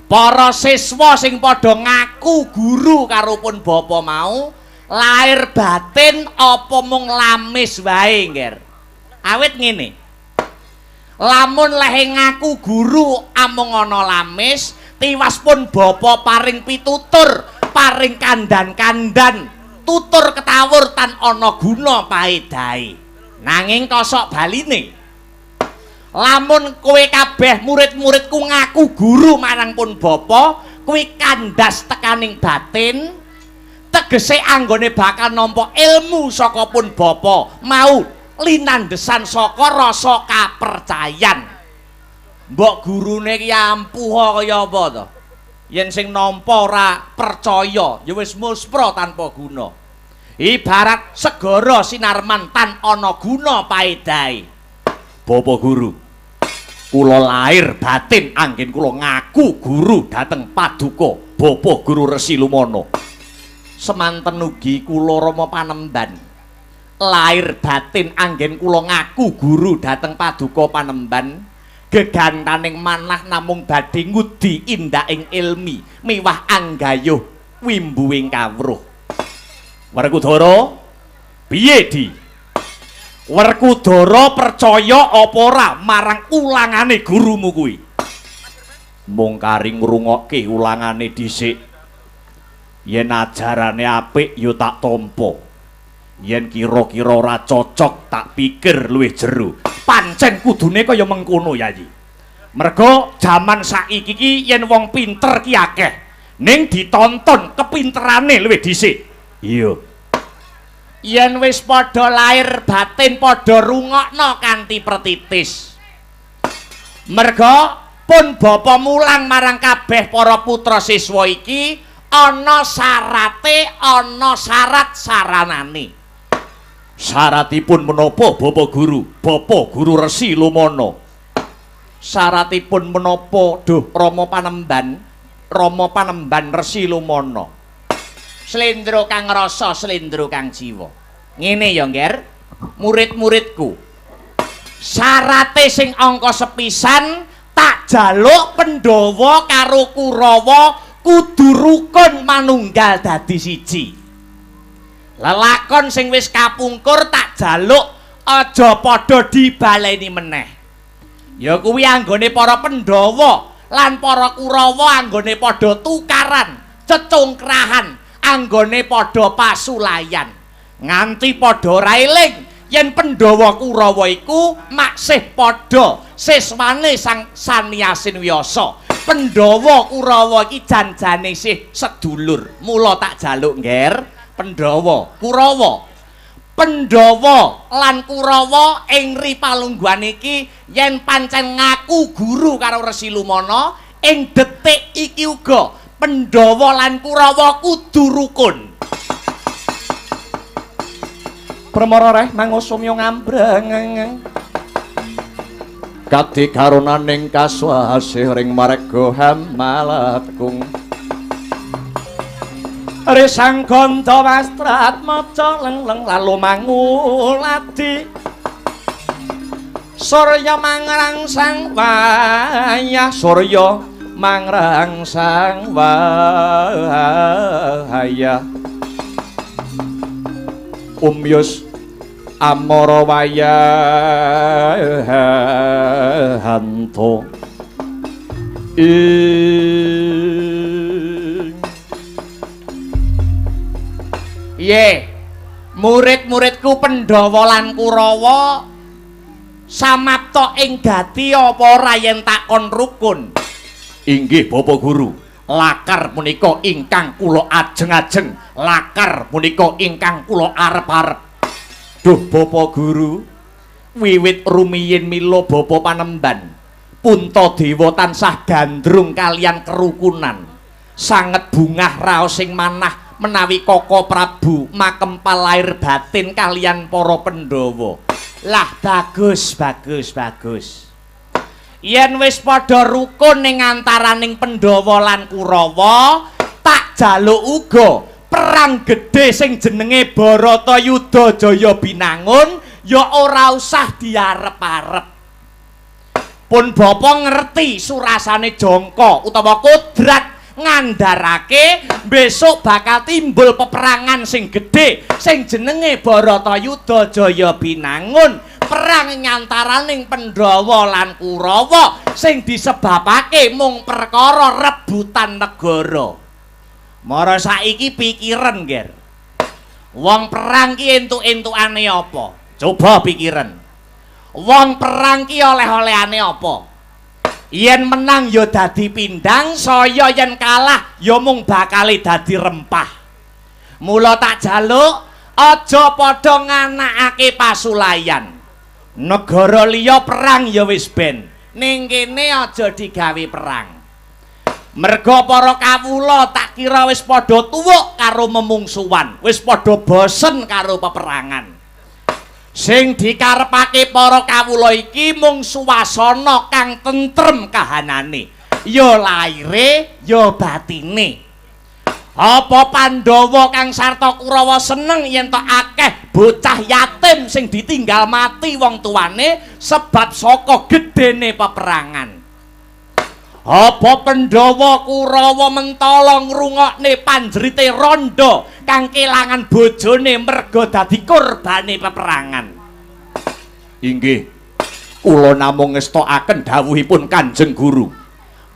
Para siswa sing padha ngaku guru karo pun bapa mau, lahir batin apa mung lamis wae, Ngger. Awit ngene. Lamun lehe ngaku guru amung ana lamis, tiwas pun bapa paring pitutur, paring kandan-kandan, tutur ketawur tan ana guna paedahe. Nanging kosok baline. Lamun kowe kabeh murid-muridku ngaku guru marang pun bapa, kuwi kandas tekaning batin, tegese anggone bakal nampa ilmu saka pun bapa mau linandesan saka rasa kapercayan. Mbok gurune ki ampuh kaya apa to? Yen sing nampa ora percaya ya wis muspra tanpa guna. Ibarat segara sinarman tan ana guna paedahe. Bapak guru, kula lahir batin anggen kula ngaku guru dhateng Paduka Bapak Guru Resi Lumono. Semanten ugi kula Rama Panemban. Lahir batin anggen kula ngaku guru dhateng Paduka Panemban. Gegantaning manah namung badhe ngudi indaking ilmi miwah anggayuh wimbuing kawruh. Werkudara, piye Di? Werkudara percaya apa ora marang ulangane gurumu kuwi? Mung kari ngrungokke ulangane dhisik. Yen ajarane apik ya tak tampa. Yen kira-kira ora cocok tak pikir luwih jero. Pancen kudune kaya mengkono Yayi. Merga jaman saiki iki yen wong pinter ki akeh, ning ditonton kepinterane luwih dhisik. Iya. Yen wis padha lahir batin padha rungokno kanthi pertitis. Merga pun bapa mulang marang kabeh para putra siswa iki ana syarate, ana syarat saranane. Syaratipun menapa Bapak Guru? Bapak Guru Resi Lumono. Syaratipun menapa duh Rama Panemban? Rama Panemban Resi Lumono. Slendro kang rasa, slendro kang jiwa. Ngene ya, Ngger. Murid-muridku. Syarate sing angka sepisan tak jaluk Pandhawa karo Kurawa kudu rukun manunggal dadi siji. Lelakon sing wis kapungkur tak jaluk aja padha dibaleni meneh. Ya kuwi anggone para Pandhawa lan para Kurawa anggone padha tukaran, cecungkrahan, anggone padha pasulayan. Nganti padha ora eling yen Pandhawa Kurawa iku maksih padha siswane sang Sanyasin Wiyasa. Pandhawa Kurawa iki janjane sih sedulur. Mula tak jaluk, Ngger. Pandhawa, Kurawa. Pandhawa lan Kurawa ing ripalungguhan iki yen pancen ngaku guru karo Resi Lumono, ing detik iki uga Pandhawa lan Kurawa kudu rukun. Pramara reh mangusumya ngambreng. Kadhi karunaning kaswasih ring marga Hamalakung. Risang ganda wastrat maca leng-leng lalu mangulati Surya mangrangsang wayah Surya mangrangsang wayah Umyus amara wayahanto Ye, murid-muridku Pandhawa lan Kurawa samapta ing gati apa ora yen takon rukun. Inggih Bapak Guru, lakar punika ingkang kula ajeng-ajeng, lakar punika ingkang kula arep-arep. Duh Bapak Guru, wiwit rumiyin mila Bapak Panemban, Puntadewa tansah gandrung kalian kerukunan. Sanget bungah raos sing manah menawi Koko Prabu makempal lair batin kalian para Pandhawa. Lah bagus. yen wis padha rukun ning antaraning Pandhawa lan Kurawa, tak jaluk uga perang gedhe sing jenenge Baratayuda Jaya Binangun ya ora usah diarep-arep. Pun bapa ngerti surasane jangka utawa kodrat ngandharake besok bakal timbul peperangan sing gedhe sing jenenge Baratayuda Jaya Binangun, perang nyantaraning Pandhawa lan Kurawa sing disebabake mung perkara rebutan negara. Mara saiki pikiran, Ger. Wong perang ki entuk-entukane apa? Coba pikiran. Wong perang ki oleh-olehane apa? Yen menang ya dadi pindang, saya yen kalah ya mung bakal dadi rempah. Mula tak jaluk aja padha nganakake pasulayan. Negara liya perang ya wis ben, ning kene aja digawe perang. Merga para kawula tak kira wis padha tuwuk karo memungsuhan, wis padha bosen karo peperangan. Sing dikarepake para kawula iki mung suwasana kang tentrem kahanane, ya laire ya batine. Apa Pandhawa kang sarta Kurawa seneng yen tok akeh bocah yatim sing ditinggal mati wong tuane sebab saka gedene peperangan. Apa Pandhawa Kurawa mentala ngrungokne panjrite Randha kang kelangan bojone merga dadi korbane peperangan. Inggih, kula namung ngestokaken dawuhipun Kanjeng Guru.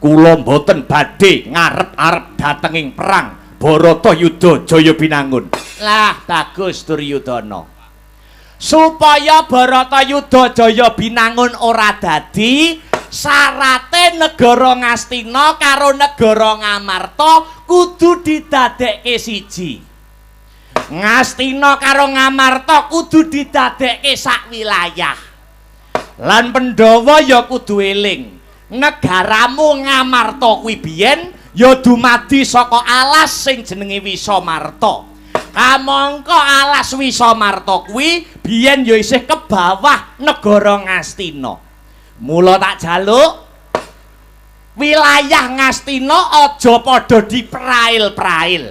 Kula mboten badhe ngarep-arep datenging perang Baratayuda Jaya Binangun. Lah bagus Duryudana. Supaya Baratayuda Jaya Binangun ora dadi sarate negara Ngastina karo negara Ngamarta kudu didadekke siji. Ngastina karo Ngamarta kudu didadekke sak wilayah. Lan Pandhawa ya kudu eling, negaramu Ngamarta kuwi biyen ya dumadi saka alas sing jenenge Wisamarta. Kamangka alas Wisamarta kuwi biyen ya isih ke bawah negara Ngastina. Mula tak jaluk wilayah Ngastina aja padha diprail-prail,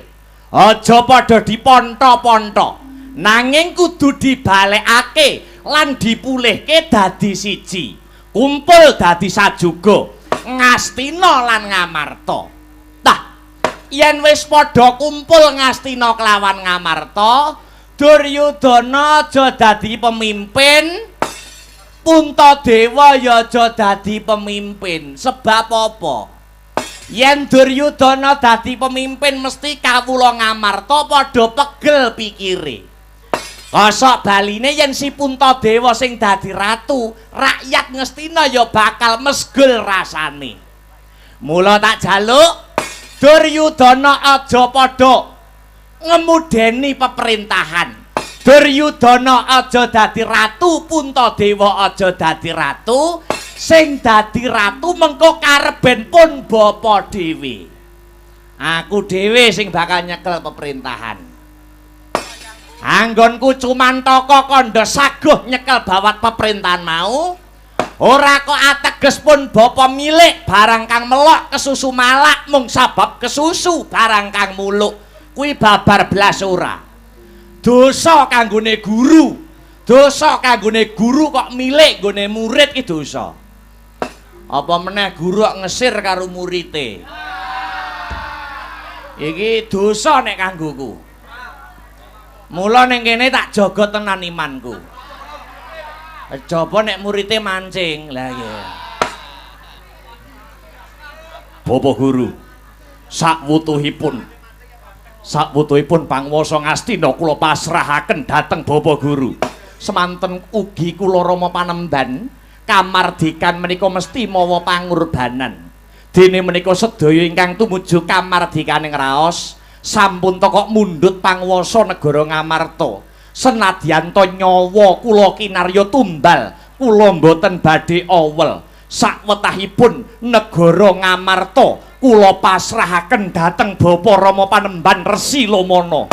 aja padha diponto-ponto, nanging kudu dibalekake lan dipulihke dadi siji, kumpul dadi sajuga Ngastina lan Ngamarta. Tah, yen wis padha kumpul Ngastina kelawan Ngamarta, Duryudana aja dadi pemimpin, Puntadewa ya aja dadi pemimpin. Sebab apa? Yen Duryudana dadi pemimpin mesti kawula Ngamarta padha pegel pikire. Kosok baline yen si Puntadewa sing dadi ratu, rakyat Ngastina ya bakal mesgul rasane. Mula tak jaluk Duryudana aja padha ngemudeni pemerintahan. Duryudana aja dadi ratu, Puntadewa aja dadi ratu. Sing dadi ratu mengko kareben pun bapa dhewe. Aku dhewe sing bakal nyekel pemerintahan. Anggonku Cumantaka kandha saguh nyekel bawat pemerintahan mau. Ora kok ateges pun bapa milik barang kang melok kesusu malak mung sabab kesusu barang kang muluk. Kuwi babar blas ora. Dosa kanggone guru. Dosa kanggone guru kok milik nggone murid ki dosa. Apa meneh guru kok ngesir karo murite. Iki dosa nek kanggoku. Mula ning kene tak jaga tenan imanku. Coba nek murite mancing. Lah ya. Bapak guru, sakwutuhipun panguwasa Ngastina kula pasrahaken dhateng Bapak Guru. Semanten ugi kula Rama Panemban kamardikan menika mesti mawa pangorbanan. Dene menika sedaya ingkang tumuju kamardikaning raos sampun teka mundhut panguwasa negara Ngamarta. Senadyan to nyawa kula kinarya tumbal, kula mboten badhe awel. Sakwetahipun negara Ngamarta kula pasrahaken dhateng Bapa Rama Panemban Resi Lomana.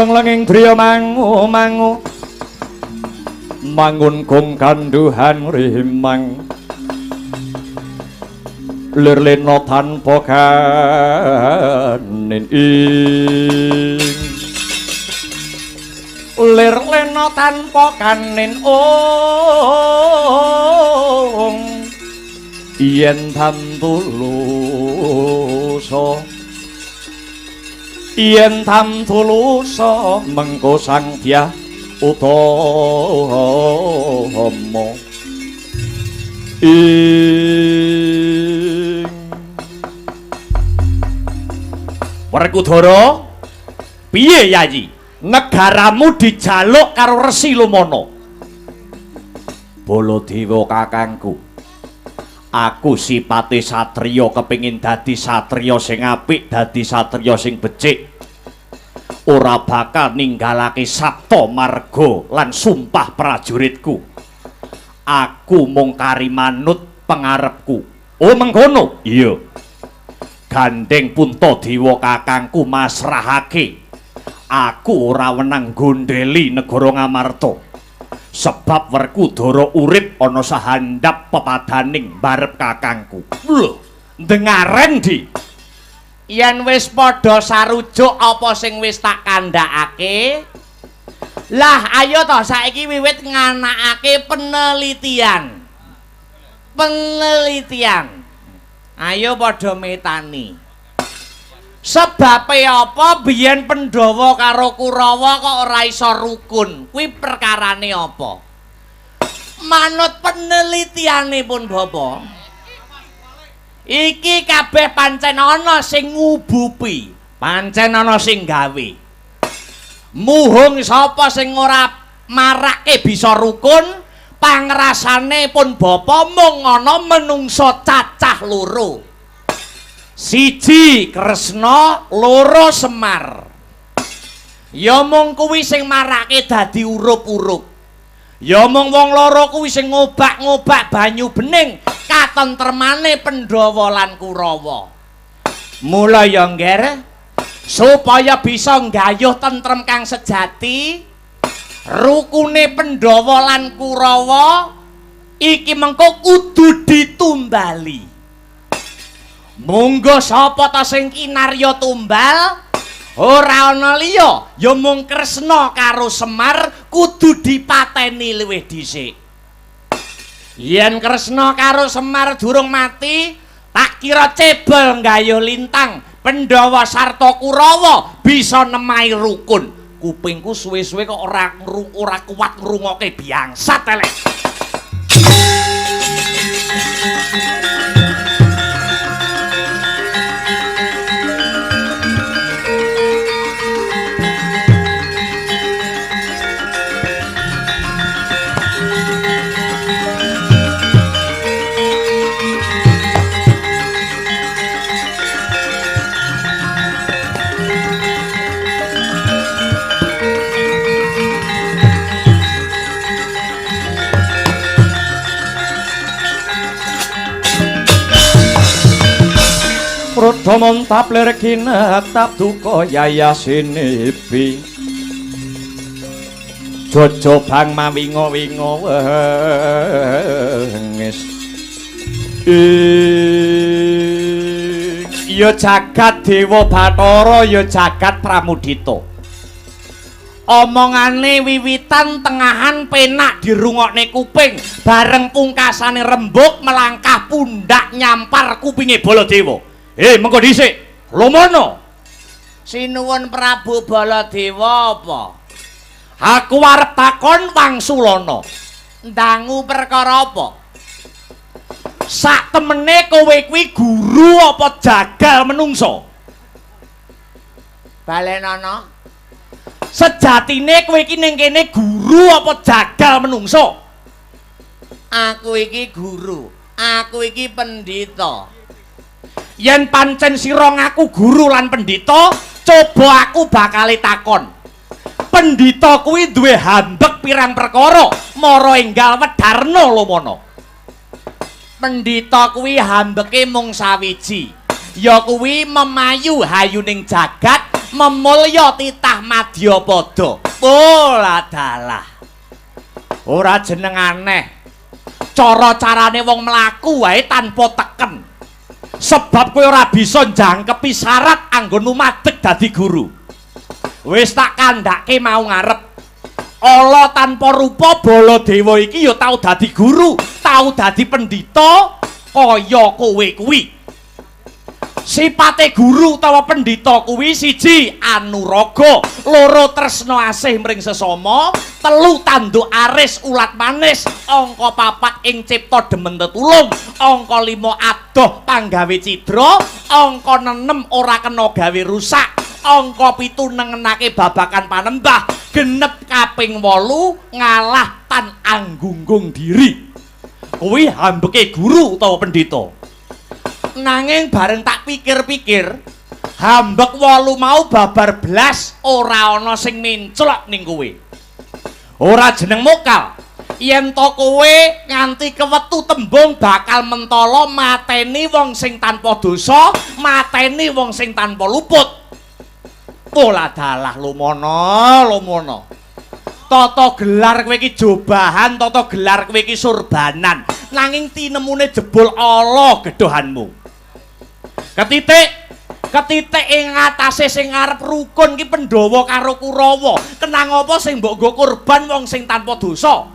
leng-lenging driya mangu mangun kung kanduhan rimang lir lena tanpa kanin ing lir lena tanpa kanin yen tantulusa mengko sang dyah utama ing Werkudara piye Yayi negaramu dijaluk karo Resi Lumana Baladewa kakangku aku sipate satriya kepengin dadi satriya sing apik dadi satriya sing becik ora bakal ninggalake sabta marga lan sumpah prajuritku aku mung kari manut pangarepku oh mengkono iya gandeng Puntadewa kakangku masrahake aku ora wenang gondeli negara Ngamarta sebab Werkudara urip ana sahandap pepadaning barep kakangku. Lho, dengaren di. Yen wis padha sarujuk apa sing wis tak kandhakake? Lah, ayo to saiki wiwit nganakake penelitian. Ayo padha metani. Sebabe apa biyen Pandhawa karo Kurawa kok ora iso rukun? Kuwi perkarane apa? Manut penelitianipun Bapa. Iki kabeh pancen ana sing ngubupi, pancen ana sing gawe. Muhung sapa sing ora marake bisa rukun, pangrasane pun Bapa mung ana menungsa cacah loro. Siji Kresna, loro Semar. Ya mung kuwi sing marake dadi urup-urup. Ya mung wong loro kuwi sing ngobak-ngobak banyu bening katentremane Pandhawa lan Kurawa. Mula ya ngger supaya bisa nggayuh tentrem kang sejati, rukune Pandhawa lan Kurawa iki mengko kudu ditumbali. Monggo sapa ta sing kinarya tumbal ora ana liya ya mung Kresna karo Semar kudu dipateni luwih dhisik. Yen Kresna karo Semar durung mati tak kira cebol nggayuh lintang Pandhawa sarta Kurawa bisa nemahi rukun. Kupingku suwe-suwe kok ora kuat ngrungokke biangsat elek. Rada montap lir kinatap duka yayasinepi Jojo bang mawinga-winga wengis ya jagat Dewa Bathara ya jagat Pramudita omongane wiwitan tengahan penak dirungokne kuping bareng pungkasane rembug melangkah pundak nyampar kupinge Baladewa. Mengko dhisik, Lumana. Sinuwun Prabu Baladewa apa? Aku arep takon Wangsulana. Ndangu perkara apa? Sak temene kowe kuwi guru apa jagal menungso? Balenana. Sejatine kowe iki ning kene guru apa jagal menungso? Aku iki guru, aku iki pendhita. Yen pancen sira ngaku guru lan pendhita, coba aku bakal takon. Pendhita kuwi duwe hambek pirang perkara, mara enggal Wedarna Lumana. Pendhita kuwi hambeke mung sawiji, ya kuwi memayu hayuning jagat memulya titah Madyapada. Pola dalah. Ora jeneng aneh. Cara-carane wong mlaku wae tanpa teken. Sebab kowe ora bisa njangkepi syarat anggon lumadeg dadi guru. Wis tak kandhake mau ngarep. Ala tanpa rupa Baladewa iki ya tau dadi guru, tau dadi pendhita kaya kowe kuwi. Sipate guru utawa pendhita kuwi siji anuraga, loro tresna asih mring sesama, telu tanduk aris ulat manis, angka 4 ing cipta demen tetulung, angka 5 adoh panggawe cidra, angka 6 ora kena gawe rusak, angka 7 nengenake babakan panembah, genep kaping 8 ngalah tan anggunggung diri. Kuwi hambeke guru utawa pendhita. Nanging bareng tak pikir-pikir, hambek 8 mau babar blas ora ana sing mencolok ning kowe. Ora jeneng mokal. Yen to kowe nganti kewetu tembung bakal mentala mateni wong sing tanpa dosa, mateni wong sing tanpa luput. Pola dalah lumono. Tata gelar kowe iki jobahan, tata gelar kowe iki surbanan. Nanging tinemune jebul ala gedhohanmu. Ketitik ing atase sing arep rukun ki Pandhawa karo Kurawa. Kenang apa sing mbok nggo kurban wong sing tanpa dosa?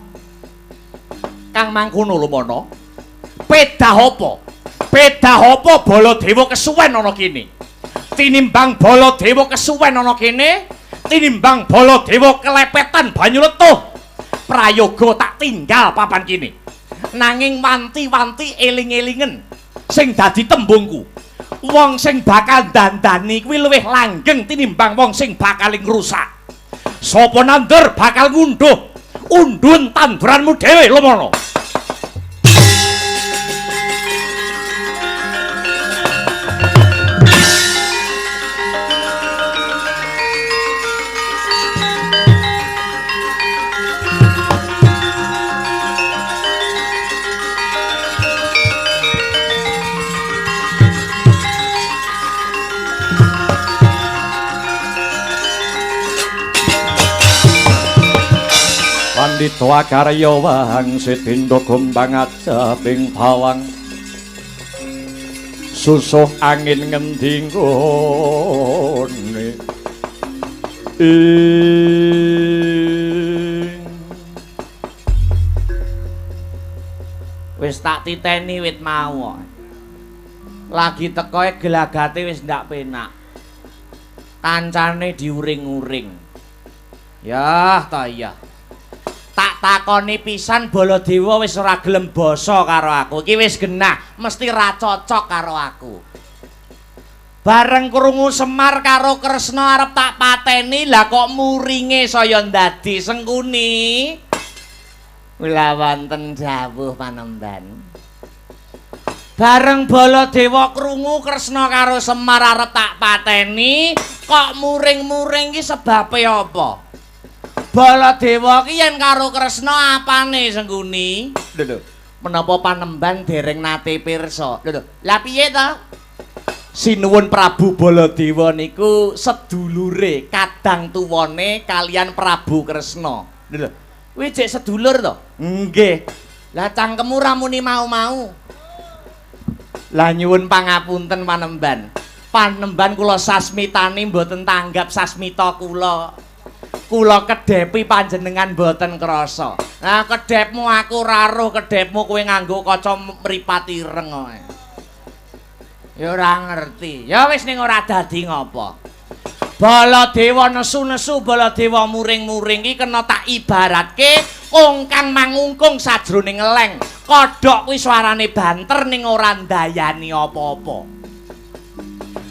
Kang mangkono lho mono. Pedah apa? Pedah apa Baladewa kesuwen ana kene? Tinimbang Baladewa kesuwen ana kene, tinimbang Baladewa kelepetan banyu letuh. Prayoga tak tinggal papan kene. Nanging wanti-wanti eling-elingen sing dadi tembungku. Wong sing bakal dandani kuwi luwih langgeng tinimbang wong sing bakal ngrusak. Sapa nandur bakal ngunduh undun tanduranmu dhewe lho mono. Pandhita karya wahang setindo gombang ajabing bawang susuh angin ngendi nggone wis tak titeni wit mau lagi tekoe gelagate wis ndak penak kancane diuring-uring yah ta iya tak takoni pisan Baladewa wis ora gelem basa karo aku. Iki wis genah, mesti ra cocok karo aku. Bareng krungu Semar karo Kresna arep tak pateni, lah kok muringe saya ndadi Sengkuni. Mula wonten dawuh Panembahan. Bareng Baladewa krungu Kresna karo Semar arep tak pateni, kok muring-muring iki sebabe apa? Baladewa ki yen karo Kresna apane Sengkuni? Lho, menapa Panembahan dereng nate pirsa? Lho, lah piye ta? Sinuwun Prabu Baladewa niku sedulure kadang tuwane kalian Prabu Kresna. Lho, kuwi jek sedulur to? Nggih. Lah cangkemmu ra muni mau-mau. Lah nyuwun pangapunten Panembahan. Panembahan kula sasmitani mboten tanggap sasmita kula. Kula kedhepi panjenengan boten krasa. Nah, kedhepmu aku ora roh, kedhepmu kowe nganggo kaca mripat ireng kok. Ya ora ngerti. Ya wis ning ora dadi ngopo. Baladewa nesu-nesu, Baladewa muring-muring iki kena tak ibaratke ungkang mangungkung sajroning leng. Kodhok kuwi suarane banter ning ora ndayani apa-apa.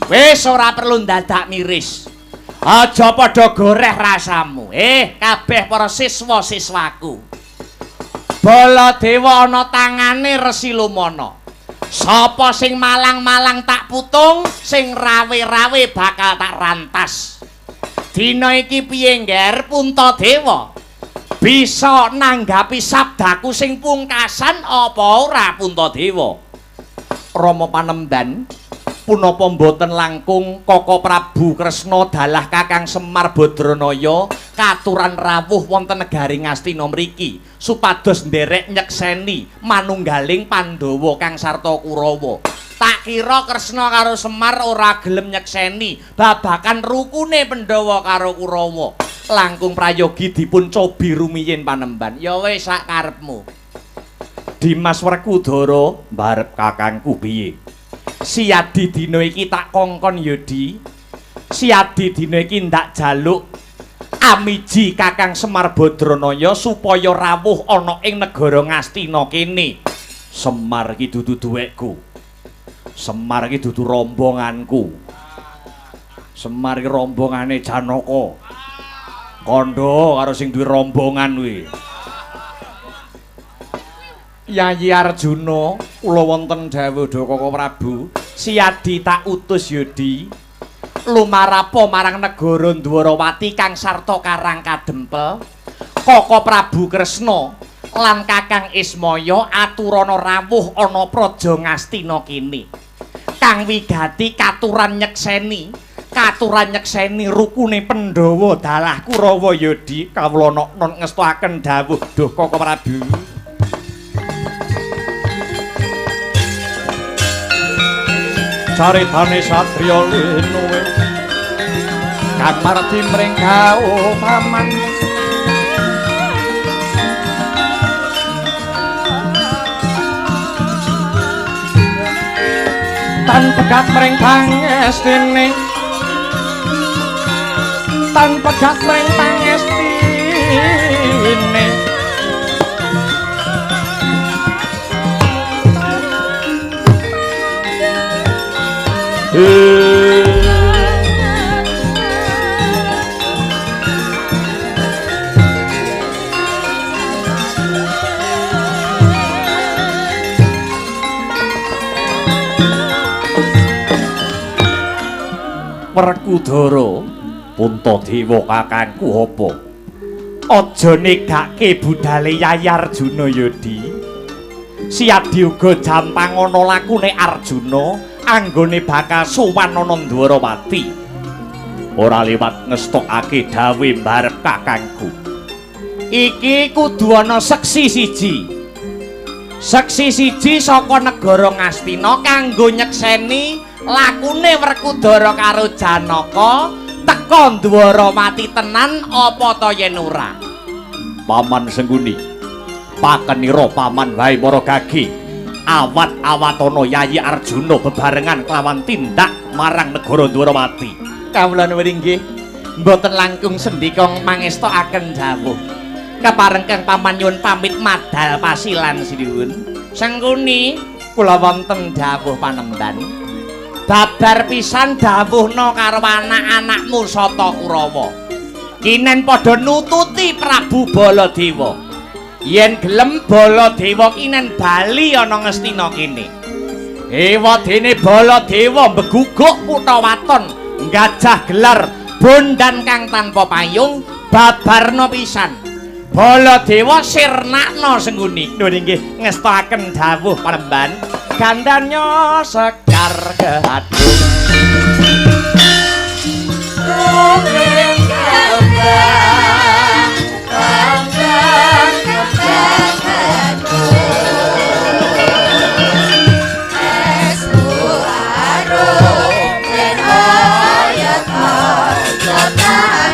Wis ora perlu dadak miris. Aja padha goreh rasamu. Kabeh para siswa-siswaku. Baladewa ana tangane Resi Lumana. Sapa sing malang-malang tak putung, sing rawe-rawe bakal tak rantas. Dina iki piye ngger Puntadewa? Bisa nanggapi sabdaku sing pungkasan apa ora Puntadewa? Rama Panembahan, punapa mboten langkung Koko Prabu Kresna dalah Kakang Semar Badranaya katuran rawuh wonten negari Ngastina mriki supados nderek nyekseni manunggaling Pandhawa kang sarta Kurawa. Tak kira Kresna karo Semar ora gelem nyekseni babakan rukune Pandhawa karo Kurawa. Langkung prayogi dipun cobi rumiyin Panembahan. Ya wis sak karepmu. Dimas Werkudara mbarep kakangku piye? Siadi dina iki tak kongkon Yodi. Siadi dina iki ndak jaluk amiji Kakang Semar Badranaya supaya rawuh ana ing negara Ngastina kene. Semar iki dudu duwekku. Semar iki dudu rombonganku. Semar iki rombongane Janaka. Kandha karo sing duwe rombongan kuwi. Yayi Arjuna, kula wonten dawuh Koko Prabu, siadi tak utus Yodi lumarapo marang negara Dwarawati kang sarta Karang Kadempel. Koko Prabu Kresna lan Kakang Ismaya aturana rawuh ana praja Ngastina kene. Kang wigati katuran nyekseni rukune Pandhawa dalah Kurawa Yodi. Kawula non ngestuaken dawuh Duh Koko Prabu. Caritane satriya linuwe kang marti mring kaupaman tan pegat mring pangestine tan pegat mring pangestine Werkudara, Puntadewa kakangku apa? Aja negake budale Yayi Arjuna Yodi. Siadi uga jampang ana lakune Arjuna anggone bakal sowan ana Dwarawati. Ora liwat ngestokake dawe mbarep kakangku. Iki kudu ana seksi siji. Seksi siji saka negara Ngastina kanggo nyekseni lakune Werkudara karo Janaka teka Dwarawati tenan apa ta yen ora. Paman Sengguni, pakenira paman wae para gage. Awat-awatono Yayi Arjuna bebarengan kelawan tindak marang negara Dwarawati. Kawula nuwun inggih, mboten langkung sendika mangestokaken dawuh. Keparengkang paman nyuwun pamit madal pasilan sinuwun. Sengguni, kula wonten dawuh Panembahan. Babar pisan dawuhna karo anak-anakmu Sata Kurawa. Kinen padha nututi Prabu Baladewa. Yen gelem Baladewa kinen bali ana Ngastina kene. Ewadene Baladewa mbeguguk kutha waton, gajah gelar bondan kang tanpa payung, babarna pisan. Baladewa sirnakna Sengguni. Nuwun inggih ngestakaken dawuh Panembahan. Gandanya sekar kehadung Rumeng kembang Kembang kembang hadung Esku harum Dan ayat jotanan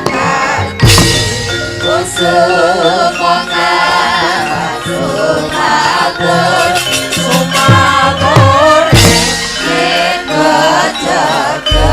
Kusuk kongan Sumabur Sumabur Jaga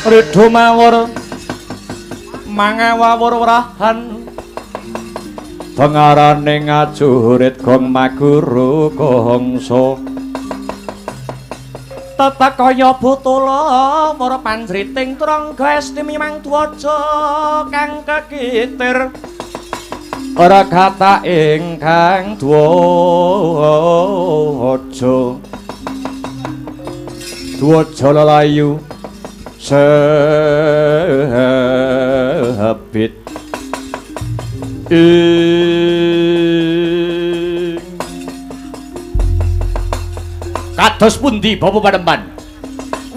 Ridho mawur mangawawur wrahan pengarane ngajurit gong maguru kongso tata kaya butula para panjriting trangga esti mimang dwaja kang kekitir ora kata ingkang dwaja lelayu sebit kados pundi Bapak Panembahan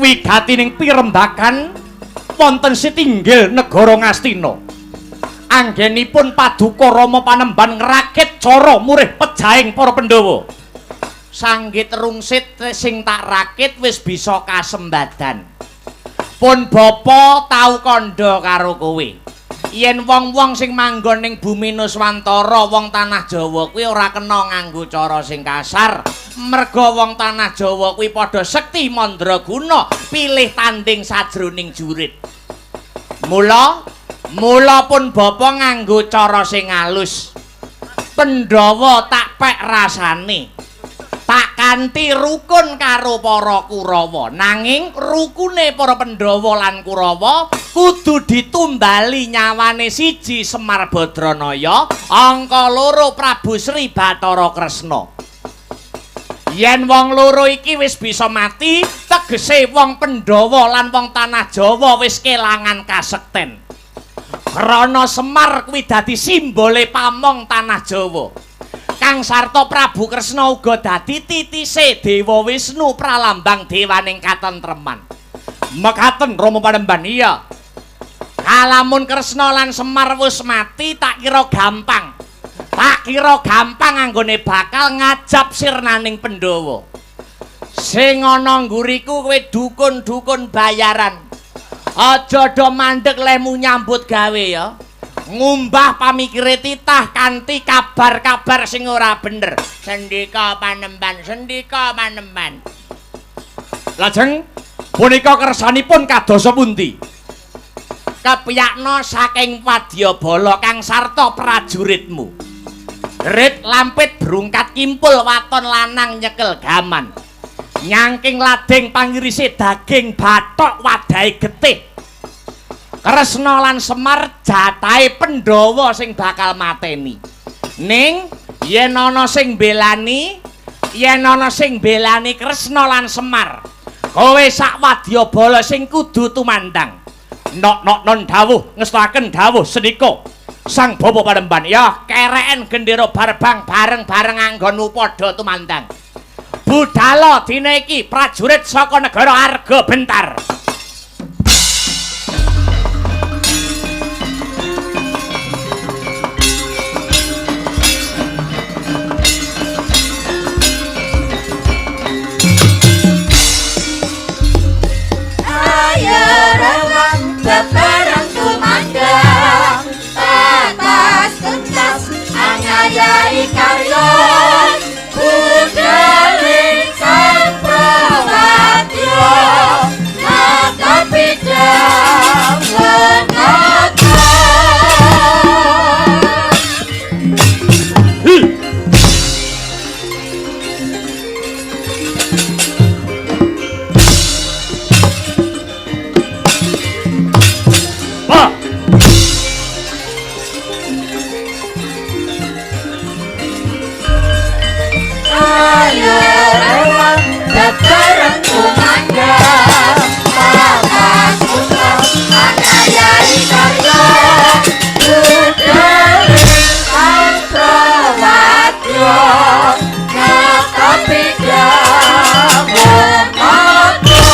wigatining pirembagan wonten sitinggil negara Ngastina anggenipun Paduka Rama Panembahan ngrakit cara murih pejahing para Pandhawa sanggit rungsit sing tak rakit wis bisa kasembadan pun bapa tau kandha karo kowe yen wong-wong sing manggon ning bumi Nuswantara wong tanah Jawa kuwi ora kena nganggo cara sing kasar merga wong tanah Jawa kuwi padha sekti mandraguna pilih tanding sajroning jurit mula pun bapa nganggo cara sing halus Pandhawa tak pek rasane tak kanthi rukun karo para Kurawa nanging rukune para Pandhawa lan Kurawa kudu ditumbali nyawane siji Semar Badranaya angka loro Prabu Sri Bathara Kresna yen wong loro iki wis bisa mati tegese wong Pandhawa lan wong tanah Jawa wis kelangan kasekten krana Semar kuwi dadi simbole pamong tanah Jawa Kang Sarta Prabu Kresna uga dadi titise Dewa Wisnu pralambang dewaning katentreman. Mekaten Rama Panembahan iya. Kalamun Kresna lan Semar wis mati tak kira gampang. Tak kira gampang anggone bakal ngajab sirnaning Pandhawa. Sing ana ngguriku kowe dukun-dukun bayaran. Aja do mandeg lemu nyambut gawe ya. Ngumbah pamikire titah kanthi kabar-kabar sing ora bener. Sendika Panembahan. Lajeng punika kersanipun kadosa pundi? Kepiyakna saking Wadyabala Kang Sarta prajuritmu. Rit lampit brungkat kimpul waton lanang nyekel gaman. Nyangking lading pangirise daging bathok wadahe getih. Kresna lan Semar jatahe Pandhawa sing bakal mateni. Ning yen ana sing belani Kresna lan Semar, kowe sak Wadyabala sing kudu tumandang. Nok non dawuh ngestaken dawuh senika. Sang Bapa Panembahan ya kereken gendera barbang bareng-bareng anggonu padha tumandang. Budhal dina iki prajurit saka negara Arga Bentar. Bebarang tumandang Tatas tuntas Anyayai karyon Budaling sang prawatyo Mata pidang lenata Bebarang tumandang Tatas tuntas Anyayai karyon Budaling sang prawatyo Mata pidang lenata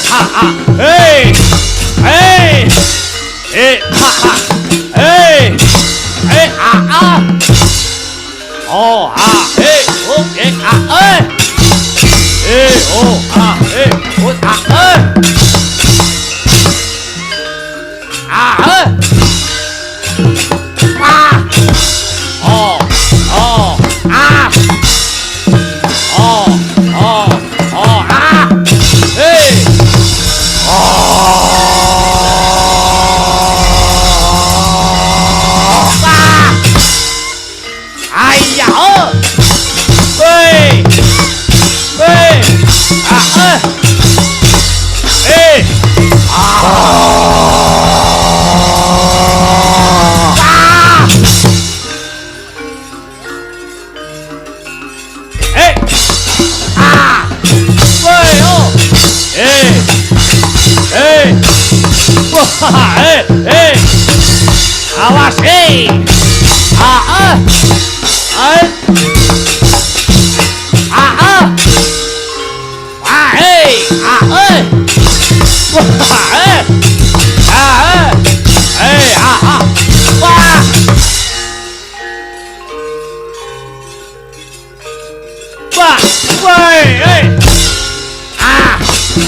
ha Hey! Hey! Hey! Hey! Hey! Oh, hey! Oh, hey! Hey! Hey! Oh, hey! Oh, hey! Hey! Oh, oh, hey! Ayah! Hey! Hey! Hey! Hey! Hey! Oh! Hey! Hey! Wah! Hey! Hey! Awas! Hey! Hey! Hey! Hey!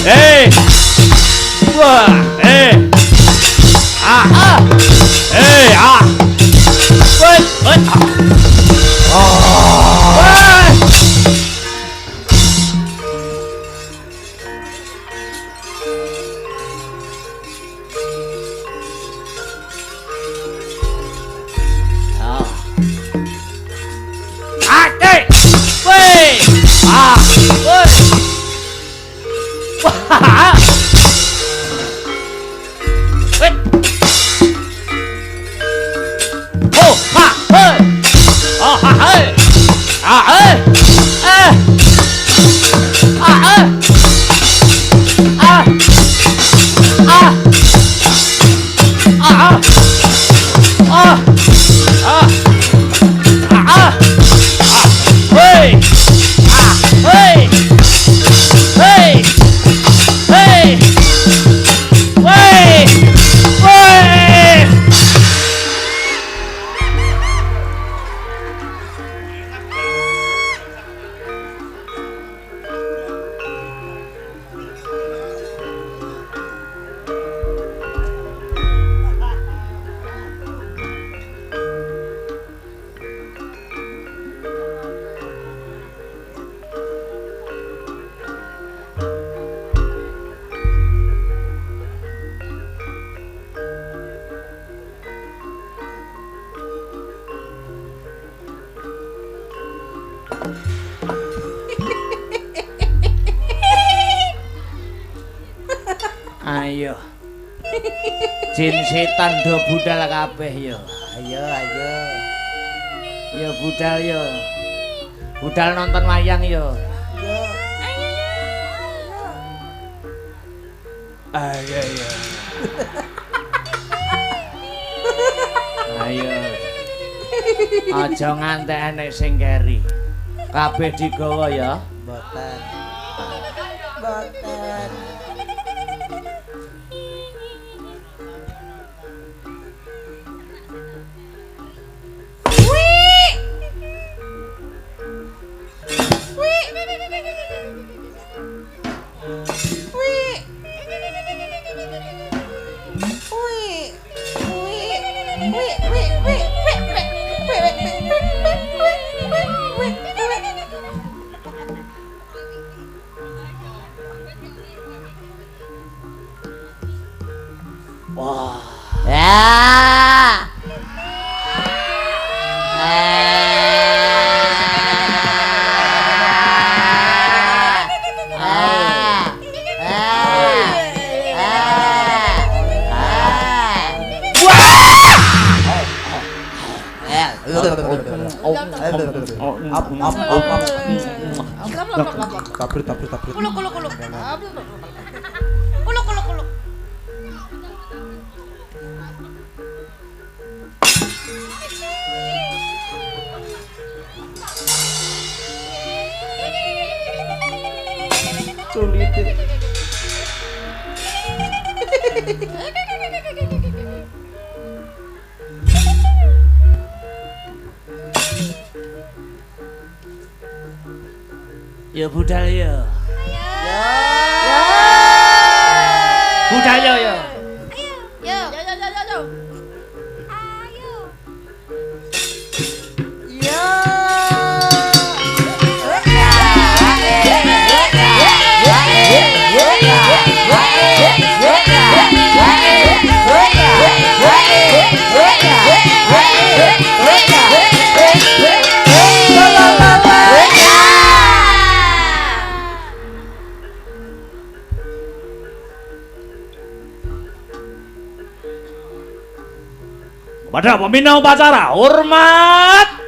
Hey! Wah! Hey! Hey! Wah! Wah! Hey! Hey! Wah! Hey! Hey! Wait! Ayo. Jin setan do budal kabeh yo. Ayo. Yo budal yo. Budal nonton wayang yo. Ayo. Ayo. Aja ngantek enek sing keri. Kabeh digawa ya. Mboten. Wah. Ya budal ya. Ya. Budal ya ya. Yo. Yo. Ayo. Ya. Pada peminat upacara, hormat.